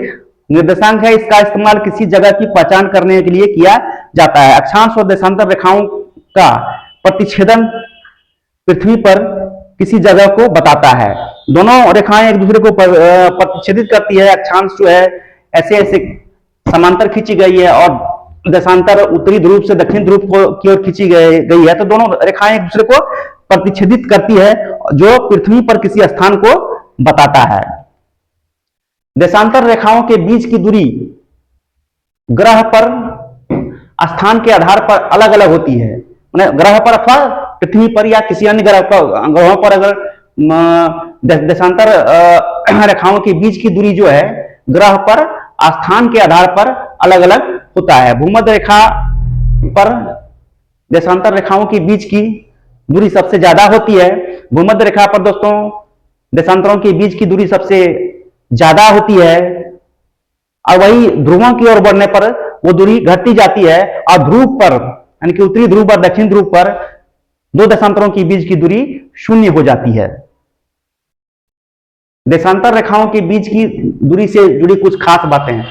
निर्देशांक है। इसका इस्तेमाल किसी जगह की पहचान करने के लिए किया जाता है। अक्षांश और देशांतर रेखाओं का प्रतिच्छेदन पृथ्वी पर किसी जगह को बताता है। दोनों रेखाएं एक दूसरे को प्रतिच्छेदित करती है। अक्षांश जो है ऐसे ऐसे समांतर खींची गई है और देशांतर उत्तरी ध्रुव से दक्षिण ध्रुव की ओर खींची गई है। तो दोनों रेखाएं एक दूसरे को प्रतिच्छेदित करती है जो पृथ्वी पर किसी स्थान को बताता है। देशांतर रेखाओं के बीच की दूरी ग्रह पर स्थान के आधार पर अलग अलग होती है। ग्रह पर अथवा पृथ्वी पर या किसी अन्य ग्रहों पर अगर देशांतर रेखाओं के बीच की दूरी जो है ग्रह पर स्थान के आधार पर अलग अलग होता है। भूमध्य रेखा पर देशांतर रेखाओं के बीच की दूरी सबसे ज्यादा होती है। भूमध्य रेखा पर दोस्तों देशांतरों के बीच की दूरी सबसे ज्यादा होती है और वही ध्रुवों की ओर बढ़ने पर वो दूरी घटती जाती है और ध्रुव पर यानी कि उत्तरी ध्रुव और दक्षिण ध्रुव पर दो देशांतरों के बीच की दूरी 0 हो जाती है। देशांतर रेखाओं के बीच की दूरी से जुड़ी कुछ खास बातें हैं।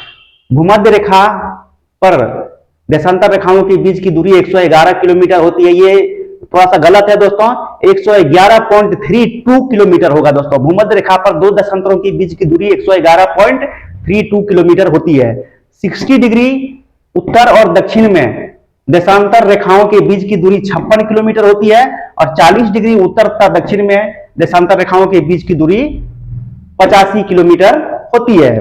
भूमध्य रेखा पर देशांतर रेखाओं के बीच की दूरी 111 किलोमीटर होती है। ये थोड़ा सा गलत है दोस्तों, 111.32 किलोमीटर होगा दोस्तों। भूमध्य रेखा पर दो देशांतरों के बीच की दूरी 111.32 किलोमीटर होती है। 60 डिग्री उत्तर और दक्षिण में देशांतर रेखाओं के बीच की दूरी 56 किलोमीटर होती है और 40 डिग्री उत्तर तथा दक्षिण में देशांतर रेखाओं के बीच की दूरी 85 किलोमीटर होती है।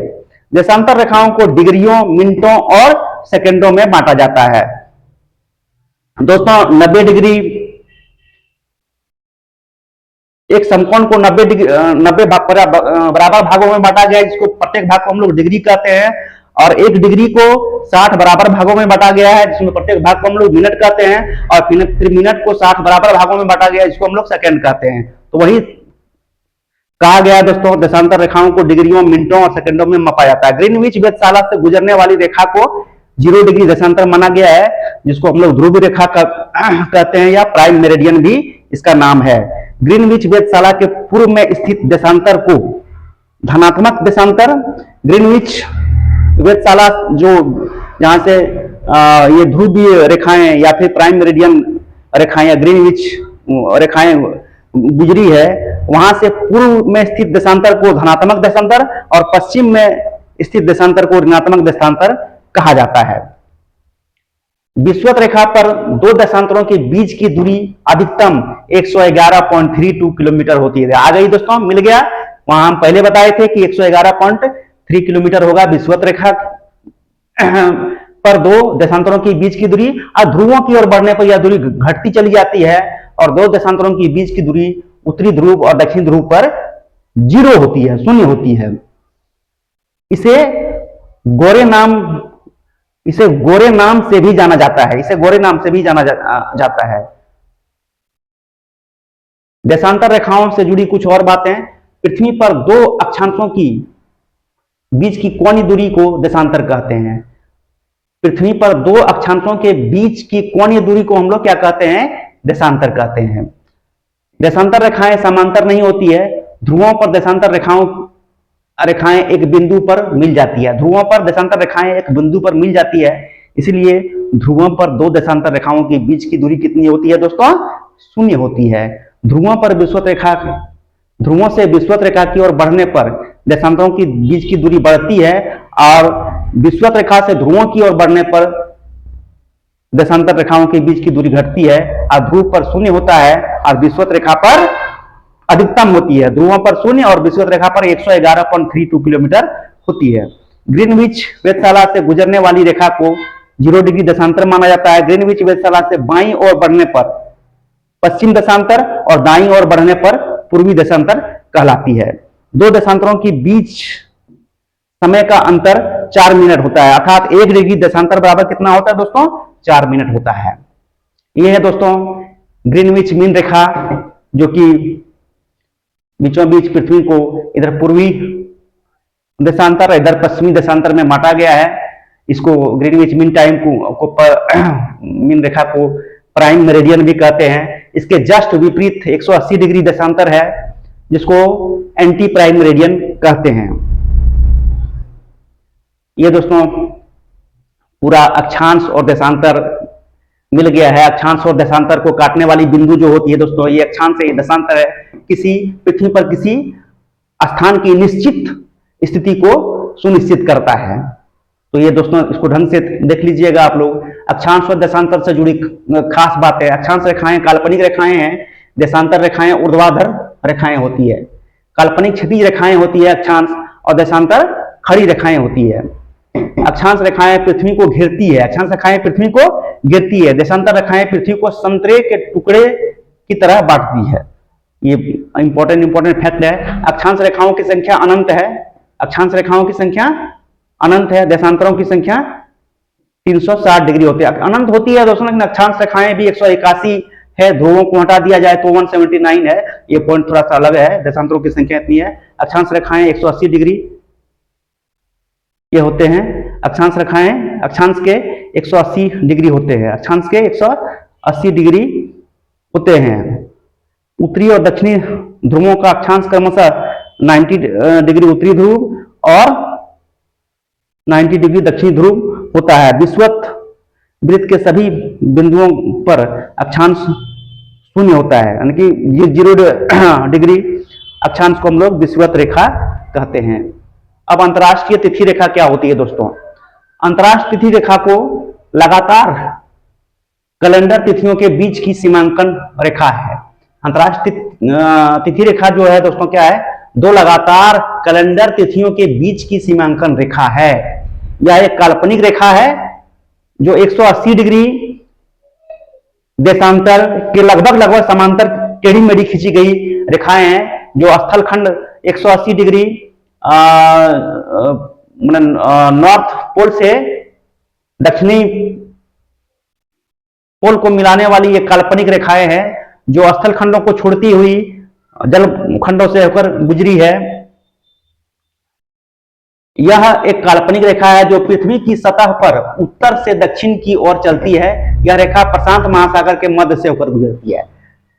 देशांतर रेखाओं को डिग्रियों, मिनटों और सेकंडों में बांटा जाता है। दोस्तों 90 डिग्री एक समकोण को 90 डिग्री 90 बराबर भागों में बांटा गया है, जिसको प्रत्येक भाग को हम लोग डिग्री कहते हैं। और एक डिग्री को 60 बराबर भागों में बांटा गया है, जिसमें प्रत्येक भाग को हम लोग मिनट कहते हैं। और फिर मिनट को 60 बराबर भागों में बांटा गया है, जिसको हम लोग सेकंड कहते हैं। तो वही कहा गया है दोस्तों, देशांतर रेखाओं को डिग्रियों, मिनटों और सेकंडों में मापा जाता है। ग्रीनविच वेधशाला से गुजरने वाली रेखा को 0 डिग्री देशांतर माना गया है, जिसको हम लोग ध्रुव रेखा कहते हैं, या प्राइम मेरिडियन भी इसका नाम है। ग्रीनविच वेधशाला के पूर्व में स्थित देशांतर को धनात्मक देशांतर, ग्रीनविच वेधशाला जो जहां से ये ध्रुवीय रेखाएं या फिर प्राइम मेरिडियन रेखाएं या ग्रीनविच रेखाएं गुजरी है, वहां से पूर्व में स्थित देशांतर को धनात्मक देशांतर और पश्चिम में स्थित देशांतर को ऋणात्मक देशांतर कहा जाता है। विषुवत रेखा पर दो देशांतरों के बीच की दूरी अधिकतम 111.32 किलोमीटर होती है। आ गई दोस्तों, मिल गया। वहां हम पहले बताए थे कि 111.3 किलोमीटर होगा विषुवत रेखा पर दो देशांतरों के बीच की दूरी। और ध्रुवों की ओर बढ़ने पर यह दूरी घटती चली जाती है और दो देशांतरों के बीच की दूरी उत्तरी ध्रुव और दक्षिण ध्रुव पर 0 होती है, शून्य होती है। इसे गोरे नाम से भी जाना जाता है, इसे गोरे नाम से भी जाना जाता है। देशांतर रेखाओं से जुड़ी कुछ और बातें। पृथ्वी पर दो अक्षांशों की बीच की कोणीय दूरी को देशांतर कहते हैं। पृथ्वी पर दो अक्षांशों के बीच की कोणीय दूरी को हम लोग क्या कहते हैं? देशांतर कहते हैं। देशांतर रेखाएं समांतर नहीं होती है। ध्रुवों पर देशांतर रेखाएं एक बिंदु पर मिल जाती है। ध्रुवों पर देशांतर रेखाएं एक बिंदु पर मिल जाती है, इसलिए ध्रुवों पर दो देशांतर रेखाओं के बीच की दूरी कितनी होती है दोस्तों? 0 होती है। ध्रुवों से विषुवत रेखा की ओर बढ़ने पर देशांतरों की बीच की दूरी बढ़ती है और विषुवत रेखा से ध्रुवों की ओर बढ़ने पर देशांतर रेखाओं के बीच की दूरी घटती है। और ध्रुव पर 0 होता है और विषुवत रेखा पर अधिकतम होती है। ध्रुवों पर 0 और विषुवत रेखा पर 111.32 किलोमीटर होती है। ग्रीनविच वेधशाला से गुजरने वाली रेखा को 0 डिग्री देशांतर माना जाता है। ग्रीनविच वेधशाला से बाईं ओर बढ़ने पर पश्चिम देशांतर और दाईं ओर बढ़ने पर पूर्वी देशांतर कहलाती है। दो देशांतरों के बीच समय का अंतर 4 मिनट होता है, अर्थात 1 डिग्री देशांतर बराबर कितना होता है दोस्तों? 4 मिनट होता है। यह है दोस्तों ग्रीनविच मीन रेखा, जो कि बीचों बीच पृथ्वी को इधर पूर्वी देशांतर, इधर पश्चिमी देशांतर में बांटा गया है। इसको ग्रीनविच मीन टाइम मीन रेखा को प्राइम मेरिडियन भी कहते हैं। इसके जस्ट विपरीत 180 डिग्री देशांतर है, जिसको एंटी प्राइम मेरिडियन कहते हैं। ये दोस्तों पूरा अक्षांश और देशांतर मिल गया है। अक्षांश और देशांतर को काटने वाली बिंदु जो होती है दोस्तों, ये अक्षांश है, ये देशांतर है। किसी पृथ्वी पर किसी स्थान की निश्चित स्थिति को सुनिश्चित करता है। तो ये दोस्तों इसको ढंग से देख लीजिएगा आप लोग। अक्षांश और देशांतर से जुड़ी खास बातें। अक्षांश रेखाएं काल्पनिक रेखाएं हैं, देशांतर रेखाएं ऊर्ध्वाधर रेखाएं होती है। काल्पनिक क्षैतिज रेखाएं होती है अक्षांश, और देशांतर खड़ी रेखाएं होती है। अक्षांश रेखाएं पृथ्वी को घेरती है, अक्षांश रेखाएं पृथ्वी को घेरती है। देशांतर रेखाएं पृथ्वी को संतरे के टुकड़े की तरह बांटती है। ये इंपॉर्टेंट फैक्ट है। अक्षांश रेखाओं की संख्या अनंत है, अक्षांश रेखाओं की संख्या अनंत है। देशांतरों की संख्या 360 डिग्री होती है, अनंत होती है दोस्तों। लेकिन अक्षांश रेखाएं भी 181 है, ध्रुवों को हटा दिया जाए तो 179 है। ये पॉइंट थोड़ा सा अलग है, देशांतरों की संख्या इतनी है। अक्षांश रेखाएं 180 डिग्री ये होते हैं। अक्षांश रेखाएं अक्षांश के 180 डिग्री होते हैं, अक्षांश के 180 डिग्री होते हैं। उत्तरी और दक्षिणी ध्रुवों का अक्षांश क्रमशः 90 डिग्री उत्तरी ध्रुव और 90 डिग्री दक्षिणी ध्रुव होता है। विषुवत वृत्त के सभी बिंदुओं पर अक्षांश 0 होता है, यानी कि 0 डिग्री अक्षांश को हम लोग विषुवत रेखा कहते हैं। अब अंतरराष्ट्रीय तिथि रेखा क्या होती है दोस्तों? अंतरराष्ट्रीय तिथि रेखा को लगातार कैलेंडर तिथियों के बीच की सीमांकन रेखा है। अंतरराष्ट्रीय तिथि रेखा जो है दोस्तों क्या है? 2 लगातार कैलेंडर तिथियों के बीच की सीमांकन रेखा है। यह एक काल्पनिक रेखा है जो 180 डिग्री देशांतर के लगभग समांतर टेढ़ी मेढ़ी खींची गई रेखाएं हैं, जो स्थल खंड 180 डिग्री नॉर्थ पोल से दक्षिणी पोल को मिलाने वाली ये काल्पनिक रेखाएं हैं, जो स्थल खंडों को छोड़ती हुई जल खंडों से होकर गुजरी है। यह एक काल्पनिक रेखा है जो पृथ्वी की सतह पर उत्तर से दक्षिण की ओर चलती है। यह रेखा प्रशांत महासागर के मध्य से होकर गुजरती है।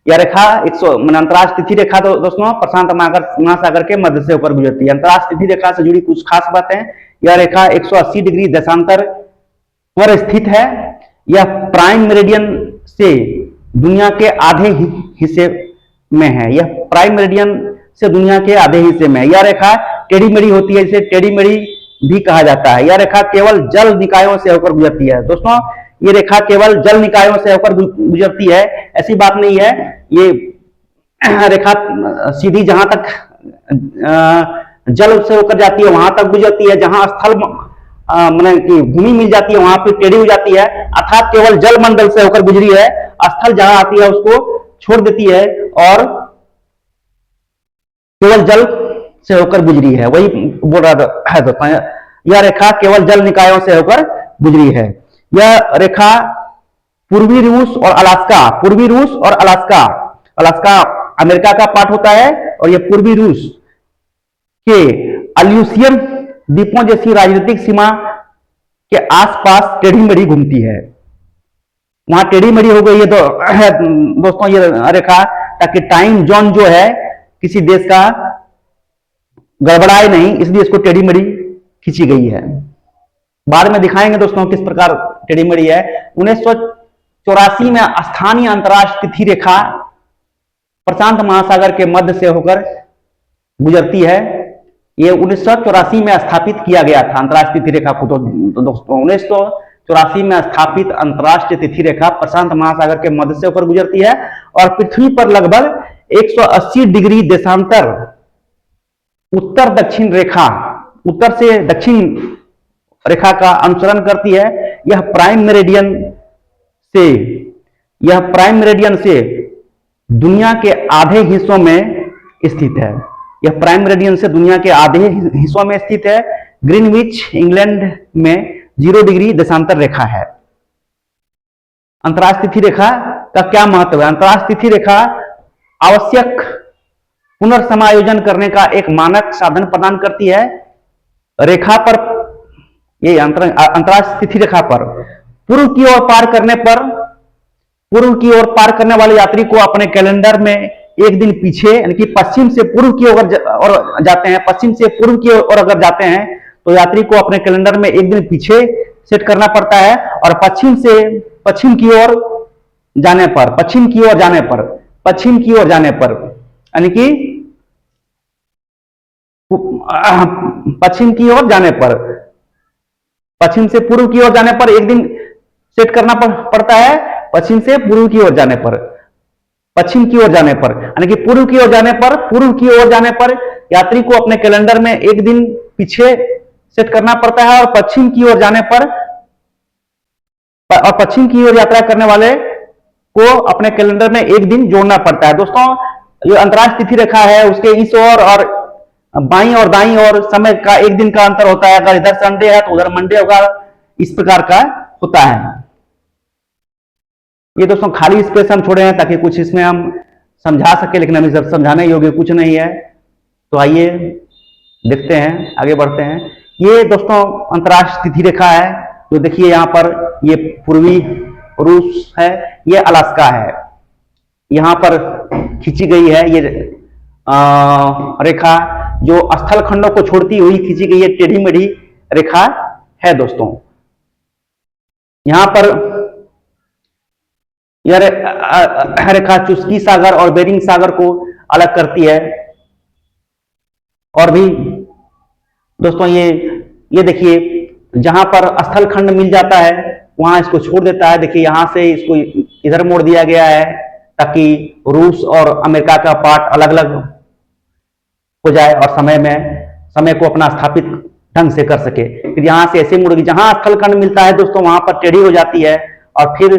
यह रेखा अंतर्राष्ट्रीय तिथि रेखा दोस्तों प्रशांत महासागर के मध्य से होकर गुजरती है। अंतर्राष्ट्रीय तिथि रेखा से जुड़ी कुछ खास बातें, यह रेखा 180 डिग्री देशांतर पर स्थित है। यह प्राइम मेरिडियन से दुनिया के आधे हिस्से में है। यह प्राइम मेरिडियन से दुनिया के आधे हिस्से में है। यह रेखा टेढ़ी मेढ़ी होती है, इसे टेढ़ी मेढ़ी भी कहा जाता है। यह रेखा केवल जल निकायों से होकर गुजरती है। दोस्तों ये रेखा केवल जल निकायों से होकर गुजरती है, ऐसी बात नहीं है। ये रेखा सीधी जहां तक जल से होकर जाती है वहां तक गुजरती है, जहां स्थल भूमि मिल जाती है वहां पर टेढ़ी हो जाती है, अर्थात केवल जल मंडल से होकर गुजरी है। स्थल जहां आती है उसको छोड़ देती है और केवल जल से होकर गुजरी है, वही बोल रहा है दोस्तों। यह रेखा केवल जल निकायों से होकर गुजरी है। यह रेखा पूर्वी रूस और अलास्का अमेरिका का पार्ट होता है, और यह पूर्वी रूस के अल्यूसियन द्वीपों जैसी राजनीतिक सीमा के आसपास टेढ़ी मेढ़ी घूमती है। वहां टेढ़ी मेढ़ी हो गई है तो दोस्तों ये रेखा, ताकि टाइम जोन जो है किसी देश का गड़बड़ाए नहीं, इसलिए इसको टेढ़ी मेढ़ी खींची गई है। बाद में दिखाएंगे दोस्तों किस प्रकार टेढ़ी मेढ़ी है। 1984 में स्थानीय अंतर्राष्ट्रीय तिथि रेखा प्रशांत महासागर के मध्य से होकर गुजरती है। ये 1984 में स्थापित किया गया था अंतर्राष्ट्रीय तिथि रेखा को। तो दोस्तों 1984 में स्थापित अंतर्राष्ट्रीय तिथि रेखा प्रशांत महासागर के मध्य से होकर गुजरती है और पृथ्वी पर लगभग 180 डिग्री देशांतर उत्तर दक्षिण रेखा, उत्तर से दक्षिण रेखा का अनुसरण करती है। यह प्राइम मेरिडियन से दुनिया के आधे हिस्सों में स्थित है। यह प्राइम मेरिडियन से दुनिया के आधे हिस्सों में स्थित है। ग्रीनविच इंग्लैंड में 0 डिग्री देशांतर रेखा है। अंतर्राष्ट्रीय तिथि रेखा का क्या महत्व है? अंतर्राष्ट्रीय तिथि रेखा आवश्यक पुनर्समायोजन करने का एक मानक साधन प्रदान करती है। रेखा पर, ये अंतर्राष्ट्रीय तिथि रेखा पर पूर्व की ओर पार करने वाले यात्री को अपने कैलेंडर में एक दिन पीछे, यानी कि पश्चिम से पूर्व की ओर जाते हैं, पश्चिम से पूर्व की ओर अगर जाते हैं तो यात्री को अपने कैलेंडर में एक दिन पीछे सेट करना पड़ता है, और पश्चिम से पश्चिम की ओर जाने पर, पश्चिम की ओर जाने पर यानी कि पश्चिम की ओर जाने पर, पश्चिम से पूर्व की ओर जाने पर एक दिन सेट करना पड़ता है। पश्चिम से पूर्व की ओर जाने पर, पश्चिम की ओर जाने पर, यानी कि पूर्व की ओर जाने पर यात्री को अपने कैलेंडर में एक दिन पीछे सेट करना पड़ता है, और पश्चिम की ओर जाने पर, और पश्चिम की ओर यात्रा करने वाले को अपने कैलेंडर में एक दिन जोड़ना पड़ता है। दोस्तों ये अंतर्राष्ट्रीय तिथि रेखा है, उसके इस ओर और बाईं और दाईं ओर समय का एक दिन का अंतर होता है। अगर इधर संडे है तो उधर मंडे होगा, इस प्रकार का होता है। ये दोस्तों खाली स्पेस हम छोड़े हैं ताकि कुछ इसमें हम समझा सके, लेकिन अभी सब समझाने योग्य कुछ नहीं है। तो आइए देखते हैं, आगे बढ़ते हैं। ये दोस्तों अंतर्राष्ट्रीय तिथि रेखा है, तो देखिए यहाँ पर ये पूर्वी रूस है, ये अलास्का है, यहाँ पर खींची गई है ये रेखा, जो स्थल खंडों को छोड़ती हुई खींची गई है टेढ़ी मेढ़ी रेखा है। दोस्तों यहां पर यह रेखा चुस्की सागर और बेरिंग सागर को अलग करती है। और भी दोस्तों ये देखिए, जहां पर स्थल खंड मिल जाता है वहां इसको छोड़ देता है। देखिए यहां से इसको इधर मोड़ दिया गया है ताकि रूस और अमेरिका का पार्ट अलग अलग हो जाए और समय को अपना स्थापित ढंग से कर सके। फिर यहां से ऐसे मुड़ेगी, जहां स्थलखंड मिलता है दोस्तों वहां पर टेढ़ी हो जाती है और फिर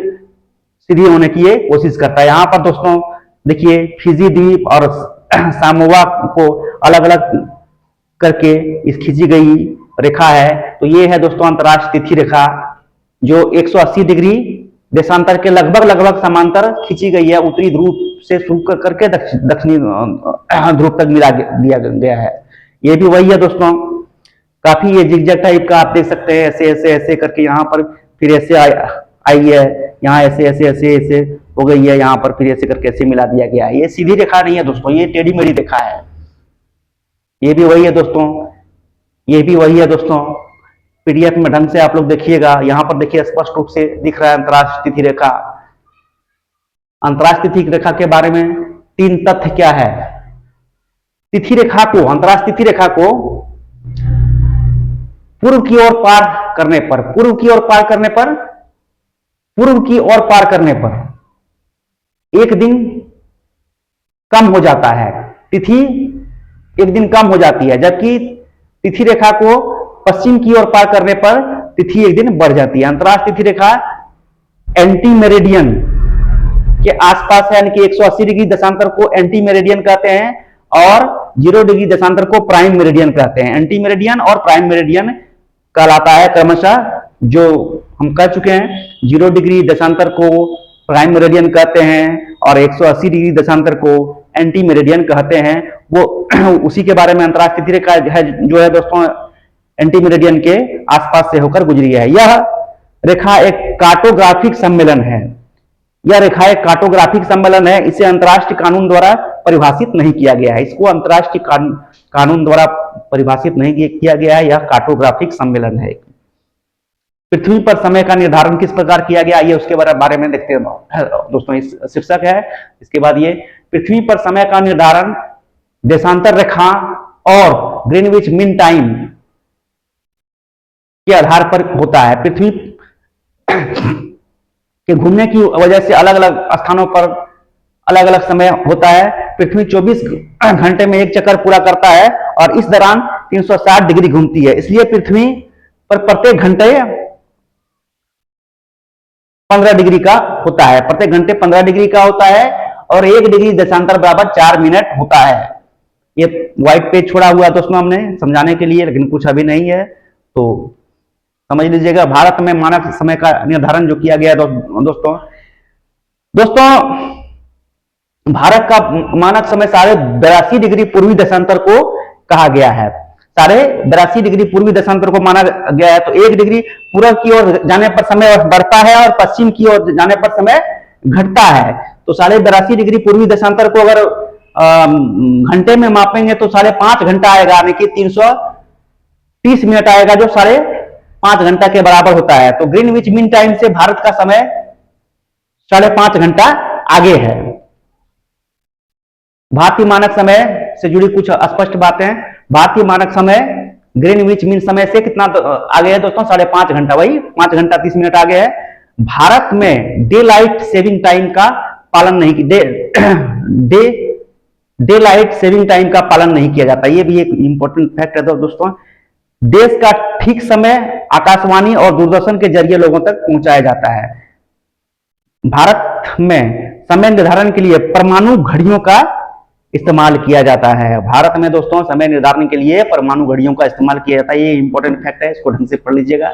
सीधी होने की ये कोशिश करता है। यहां पर दोस्तों देखिए फिजी द्वीप और सामोआ को अलग अलग करके इस खींची गई रेखा है। तो ये है दोस्तों अंतर्राष्ट्रीय तिथि रेखा, जो 180 डिग्री देशांतर के लगभग लगभग समांतर खींची गई है। उत्तरी ध्रुव से शुरू करके दक्षिणी ध्रुव तक मिला दिया गया है। ये भी वही है दोस्तों, काफी ये जिगजैग टाइप का आप देख सकते हैं, ऐसे ऐसे ऐसे करके यहाँ पर फिर ऐसे आई है, यहाँ ऐसे ऐसे ऐसे ऐसे हो गई है, यहाँ पर फिर ऐसे करके ऐसे मिला दिया गया है। ये सीधी रेखा नहीं है दोस्तों, ये टेढ़ी मेढ़ी रेखा है। ये भी वही है दोस्तों, ये भी वही है दोस्तों। पीडीएफ में ढंग से आप लोग देखिएगा, यहाँ पर देखिए स्पष्ट रूप से दिख रहा है अंतर्राष्ट्रीय तिथि रेखा। अंतर्राष्ट्रीय तिथि रेखा के बारे में 3 तथ्य क्या है। तिथि रेखा को, अंतर्राष्ट्रीय तिथि रेखा को पूर्व की ओर पार करने पर, पूर्व की ओर पार करने पर, पूर्व की ओर पार करने पर 1 दिन कम हो जाता है। तिथि 1 दिन कम हो जाती है, जबकि तिथि रेखा को पश्चिम की ओर पार करने पर तिथि 1 दिन बढ़ जाती है। अंतर्राष्ट्रीय तिथि रेखा एंटी मेरिडियन के आसपास है, यानी कि 180 डिग्री दशांतर को एंटी मेरिडियन कहते हैं और 0 डिग्री दशांतर को प्राइम मेरिडियन कहते हैं। एंटी मेरिडियन और प्राइम मेरिडियन कहलाता है क्रमशः। जो हम कह चुके हैं, 0 डिग्री दशांतर को प्राइम मेरिडियन कहते हैं और 180 डिग्री दशांतर को एंटी मेरिडियन कहते हैं। वो उसी के बारे में अंतर्राष्ट्रीय तिथि रेखा है, जो है दोस्तों एंटी मेरिडियन के आसपास से होकर गुजरी है। यह रेखा एक कार्टोग्राफिक सम्मेलन है। यह रेखा एक कार्टोग्राफिक सम्मेलन है। इसे अंतर्राष्ट्रीय कानून द्वारा परिभाषित नहीं किया गया है। इसको अंतर्राष्ट्रीय कानून द्वारा परिभाषित नहीं किया गया है। यह कार्टोग्राफिक सम्मेलन है। पृथ्वी पर समय का निर्धारण किस प्रकार किया गया, ये उसके बारे में देखते हैं दोस्तों। इस शीर्षक है। इसके बाद ये पृथ्वी पर समय का निर्धारण देशांतर रेखा और ग्रीनविच मीन टाइम के आधार पर होता है। पृथ्वी के घूमने की वजह से अलग अलग स्थानों पर अलग अलग समय होता है। पृथ्वी 24 घंटे में एक चक्कर पूरा करता है और इस दौरान 360 डिग्री घूमती है। इसलिए पृथ्वी पर प्रत्येक घंटे 15 डिग्री का होता है। प्रत्येक घंटे 15 डिग्री का होता है और 1 डिग्री देशांतर बराबर 4 मिनट होता है। ये व्हाइट पेज छोड़ा हुआ है दोस्तों हमने समझाने के लिए, लेकिन कुछ अभी नहीं है तो समझ लीजिएगा। भारत में मानक समय का निर्धारण जो किया गया है दोस्तों भारत का मानक समय 82.5 डिग्री पूर्वी देशांतर को कहा गया है। 82.5 डिग्री पूर्वी देशांतर को माना गया है। तो 1 डिग्री पूर्व की ओर जाने पर समय बढ़ता है और पश्चिम की ओर जाने पर समय घटता है। तो 82.5 डिग्री पूर्वी देशांतर को अगर घंटे में मापेंगे तो 5.5 घंटा आएगा, यानी कि 330 मिनट आएगा, जो 5.5 घंटा के बराबर होता है। तो ग्रीनविच मीन टाइम से भारत का समय 5.5 घंटा आगे है। भारतीय मानक समय से जुड़ी कुछ स्पष्ट बातें। भारतीय मानक समय ग्रीनविच मीन समय से कितना आगे है दोस्तों? 5.5 घंटा, वही 5 घंटा 30 मिनट आगे है। भारत में डे लाइट सेविंग टाइम का पालन नहीं डे लाइट सेविंग टाइम का पालन नहीं किया जाता। ये भी एक इंपॉर्टेंट फैक्ट है दोस्तों। देश का ठीक समय आकाशवाणी और दूरदर्शन के जरिए लोगों तक पहुंचाया जाता है। भारत में समय निर्धारण के लिए परमाणु घड़ियों का इस्तेमाल किया जाता है। भारत में दोस्तों समय निर्धारण के लिए परमाणु घड़ियों का इस्तेमाल किया जाता है। ये इंपॉर्टेंट फैक्ट है, इसको ढंग से पढ़ लीजिएगा।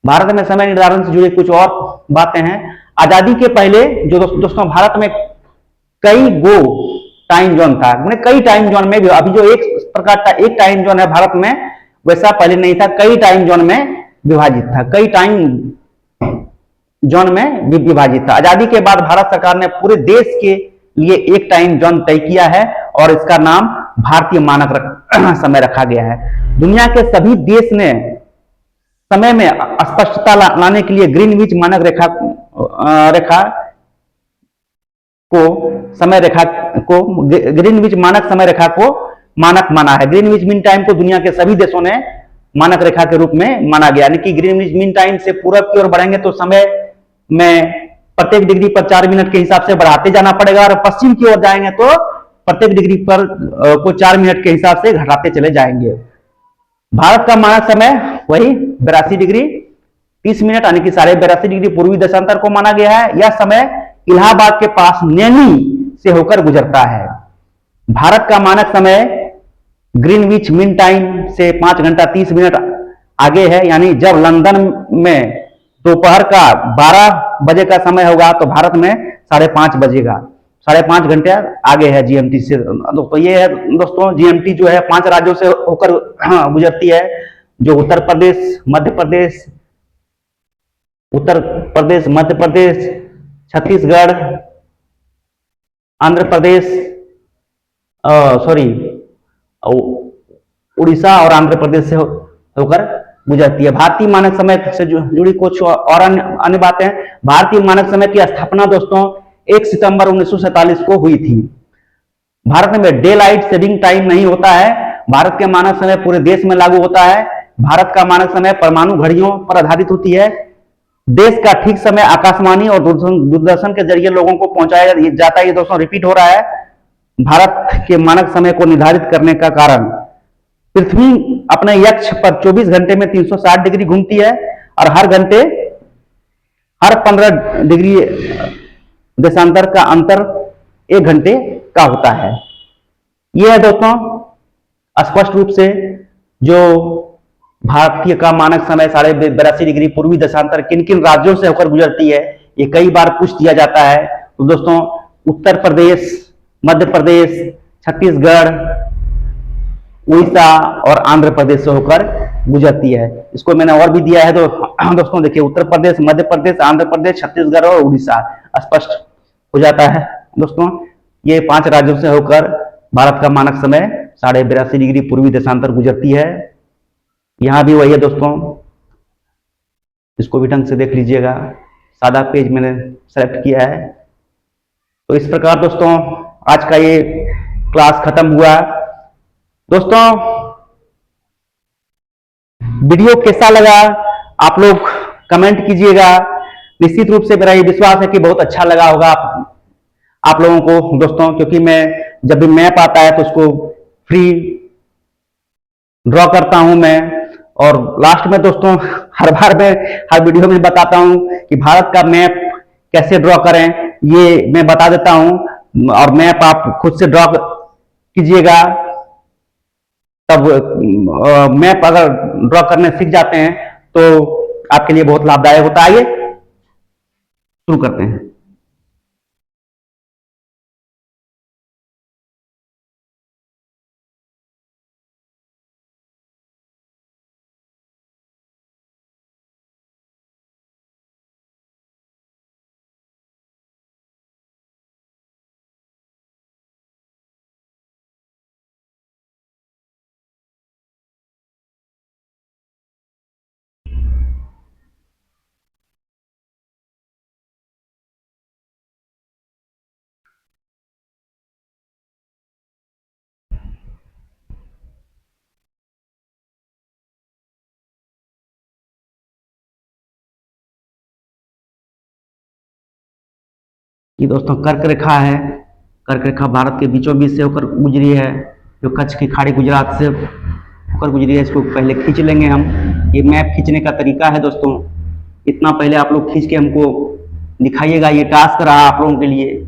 भारत में समय निर्धारण से जुड़े कुछ और बातें हैं। आजादी के पहले जो दोस्तों भारत में कई गो टाइम जोन था, कई टाइम जोन में भी अभी जो एक प्रकार का एक टाइम जोन है भारत में, वैसा पहले नहीं था। कई टाइम जोन में विभाजित था, कई टाइम जोन में विभाजित था। आजादी के बाद भारत सरकार ने पूरे देश के लिए एक टाइम जोन तय किया है और इसका नाम भारतीय मानक समय रखा गया है। दुनिया के सभी देश ने समय में स्पष्टता लाने के लिए ग्रीनविच मानक रेखा को ग्रीनविच मानक समय रेखा को मानक माना है। ग्रीनविच मीन टाइम को दुनिया के सभी देशों ने मानक रेखा के रूप में माना गया, यानी कि ग्रीनविच मीन टाइम से पूरब की ओर बढ़ेंगे तो समय में प्रत्येक डिग्री पर 4 मिनट के हिसाब से बढ़ाते जाना पड़ेगा और पश्चिम की ओर जाएंगे तो प्रत्येक डिग्री पर को 4 मिनट के हिसाब से घटाते चले जाएंगे। भारत का मानक समय वही 82 डिग्री 30 मिनट, यानी कि 82.5 डिग्री पूर्वी देशांतर को माना गया है। यह समय इलाहाबाद के पास नैनी से होकर गुजरता है। भारत का मानक समय ग्रीनविच मीन टाइम से 5 घंटा 30 मिनट आगे है, यानी जब लंदन में दोपहर का 12 बजे का समय होगा तो भारत में 5:30 बजेगा, 5.5 घंटे आगे है जीएमटी से। दोस्तों ये है दोस्तों, जीएमटी जो है 5 राज्यों से होकर गुजरती है, जो उत्तर प्रदेश, मध्य प्रदेश, छत्तीसगढ़, आंध्र प्रदेश, उड़ीसा और आंध्र प्रदेश से होकर गुजरती है। भारतीय मानक समय से जुड़ी कुछ और अन्य बातें। भारतीय मानक समय की स्थापना दोस्तों 1 सितंबर 1947 को हुई थी। भारत में डे लाइट सेविंग टाइम नहीं होता है। भारत के मानक समय पूरे देश में लागू होता है। भारत का मानक समय परमाणु घड़ियों पर आधारित होती है। देश का ठीक समय आकाशवाणी और दूरदर्शन के जरिए लोगों को पहुंचाया जाता है। ये दोस्तों रिपीट हो रहा है। भारत के मानक समय को निर्धारित करने का कारण, पृथ्वी अपने अक्ष पर 24 घंटे में 360 डिग्री घूमती है और हर 15 डिग्री देशांतर का अंतर 1 घंटे का होता है। यह है दोस्तों स्पष्ट रूप से जो भारतीय का मानक समय 82.5 डिग्री पूर्वी देशांतर किन किन राज्यों से होकर गुजरती है, ये कई बार पूछ दिया जाता है। तो दोस्तों उत्तर प्रदेश, मध्य प्रदेश, छत्तीसगढ़, उड़ीसा और आंध्र प्रदेश से होकर गुजरती है। इसको मैंने और भी दिया है, तो दोस्तों देखिए उत्तर प्रदेश, मध्य प्रदेश, आंध्र प्रदेश, छत्तीसगढ़ और उड़ीसा स्पष्ट हो जाता है। दोस्तों ये 5 राज्यों से होकर भारत का मानक समय 82.5 डिग्री पूर्वी देशांतर गुजरती है। यहां भी वही है दोस्तों, इसको भी ढंग से देख लीजिएगा। सादा पेज मैंने सेलेक्ट किया है। तो इस प्रकार दोस्तों आज का ये क्लास खत्म हुआ। दोस्तों वीडियो कैसा लगा आप लोग कमेंट कीजिएगा। निश्चित रूप से मेरा ये विश्वास है कि बहुत अच्छा लगा होगा आप लोगों को दोस्तों, क्योंकि मैं जब भी मैप आता है तो उसको फ्री ड्रॉ करता हूं मैं। और लास्ट में दोस्तों हर बार मैं हर वीडियो में बताता हूं कि भारत का मैप कैसे ड्रॉ करें, ये मैं बता देता हूं। और मैप आप खुद से ड्रॉ कीजिएगा, तब मैप अगर ड्रॉ करने सीख जाते हैं तो आपके लिए बहुत लाभदायक होता है। आइए शुरू करते हैं। ये दोस्तों कर्क रेखा है। कर्क रेखा भारत के बीचों बीच से होकर गुजरी है, जो कच्छ की खाड़ी गुजरात से होकर गुजरी है। इसको पहले खींच लेंगे हम। ये मैप खींचने का तरीका है दोस्तों। इतना पहले आप लोग खींच के हमको दिखाइएगा, ये टास्क रहा आप लोगों के लिए।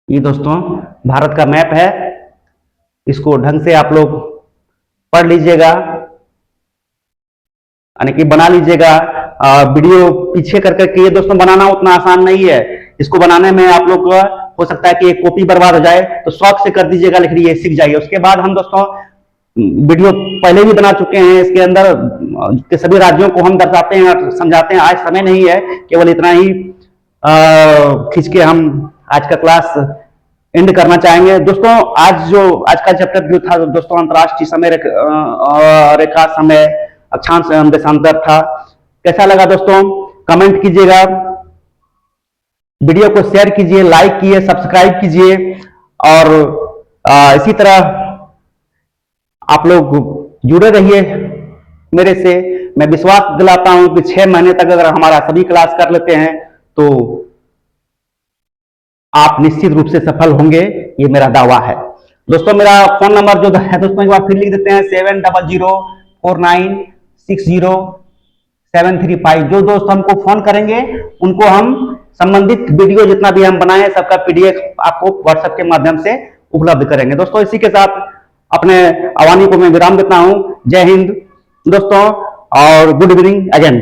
ये दोस्तों भारत का मैप है, इसको ढंग से आप लोग पढ़ लीजिएगा, यानी कि बना लीजिएगा। वीडियो पीछे कर करके ये दोस्तों बनाना उतना आसान नहीं है। इसको बनाने में आप लोग को हो सकता है कि एक कॉपी बर्बाद हो जाए, तो शौक से कर दीजिएगा, लिख लीजिए, सीख जाइए। उसके बाद हम दोस्तों वीडियो पहले भी बना चुके हैं, इसके अंदर के सभी राज्यों को हम दर्शाते हैं और समझाते हैं। आज समय नहीं है, केवल इतना ही खींच के हम आज का क्लास एंड करना चाहेंगे दोस्तों। आज का चैप्टर जो था दोस्तों अंतरराष्ट्रीय समय रेखा समय अक्षांश एवं देशांतर था। कैसा लगा दोस्तों कमेंट कीजिएगा, वीडियो को शेयर कीजिए, लाइक कीजिए, सब्सक्राइब कीजिए। और इसी तरह आप लोग जुड़े रहिए मेरे से मैं विश्वास दिलाता हूं कि 6 महीने तक अगर हमारा सभी क्लास कर लेते हैं तो आप निश्चित रूप से सफल होंगे, ये मेरा दावा है। दोस्तों मेरा फोन नंबर जो है दोस्तों एक बार फिर लिख देते हैं 7004960735। जो दोस्त हमको फोन करेंगे उनको हम संबंधित वीडियो जितना भी हम बनाए हैं सबका पीडीएफ आपको व्हाट्सएप के माध्यम से उपलब्ध करेंगे। दोस्तों इसी के साथ अपने आवानी को मैं विराम देता हूं। जय हिंद दोस्तों और गुड इवनिंग अगेन।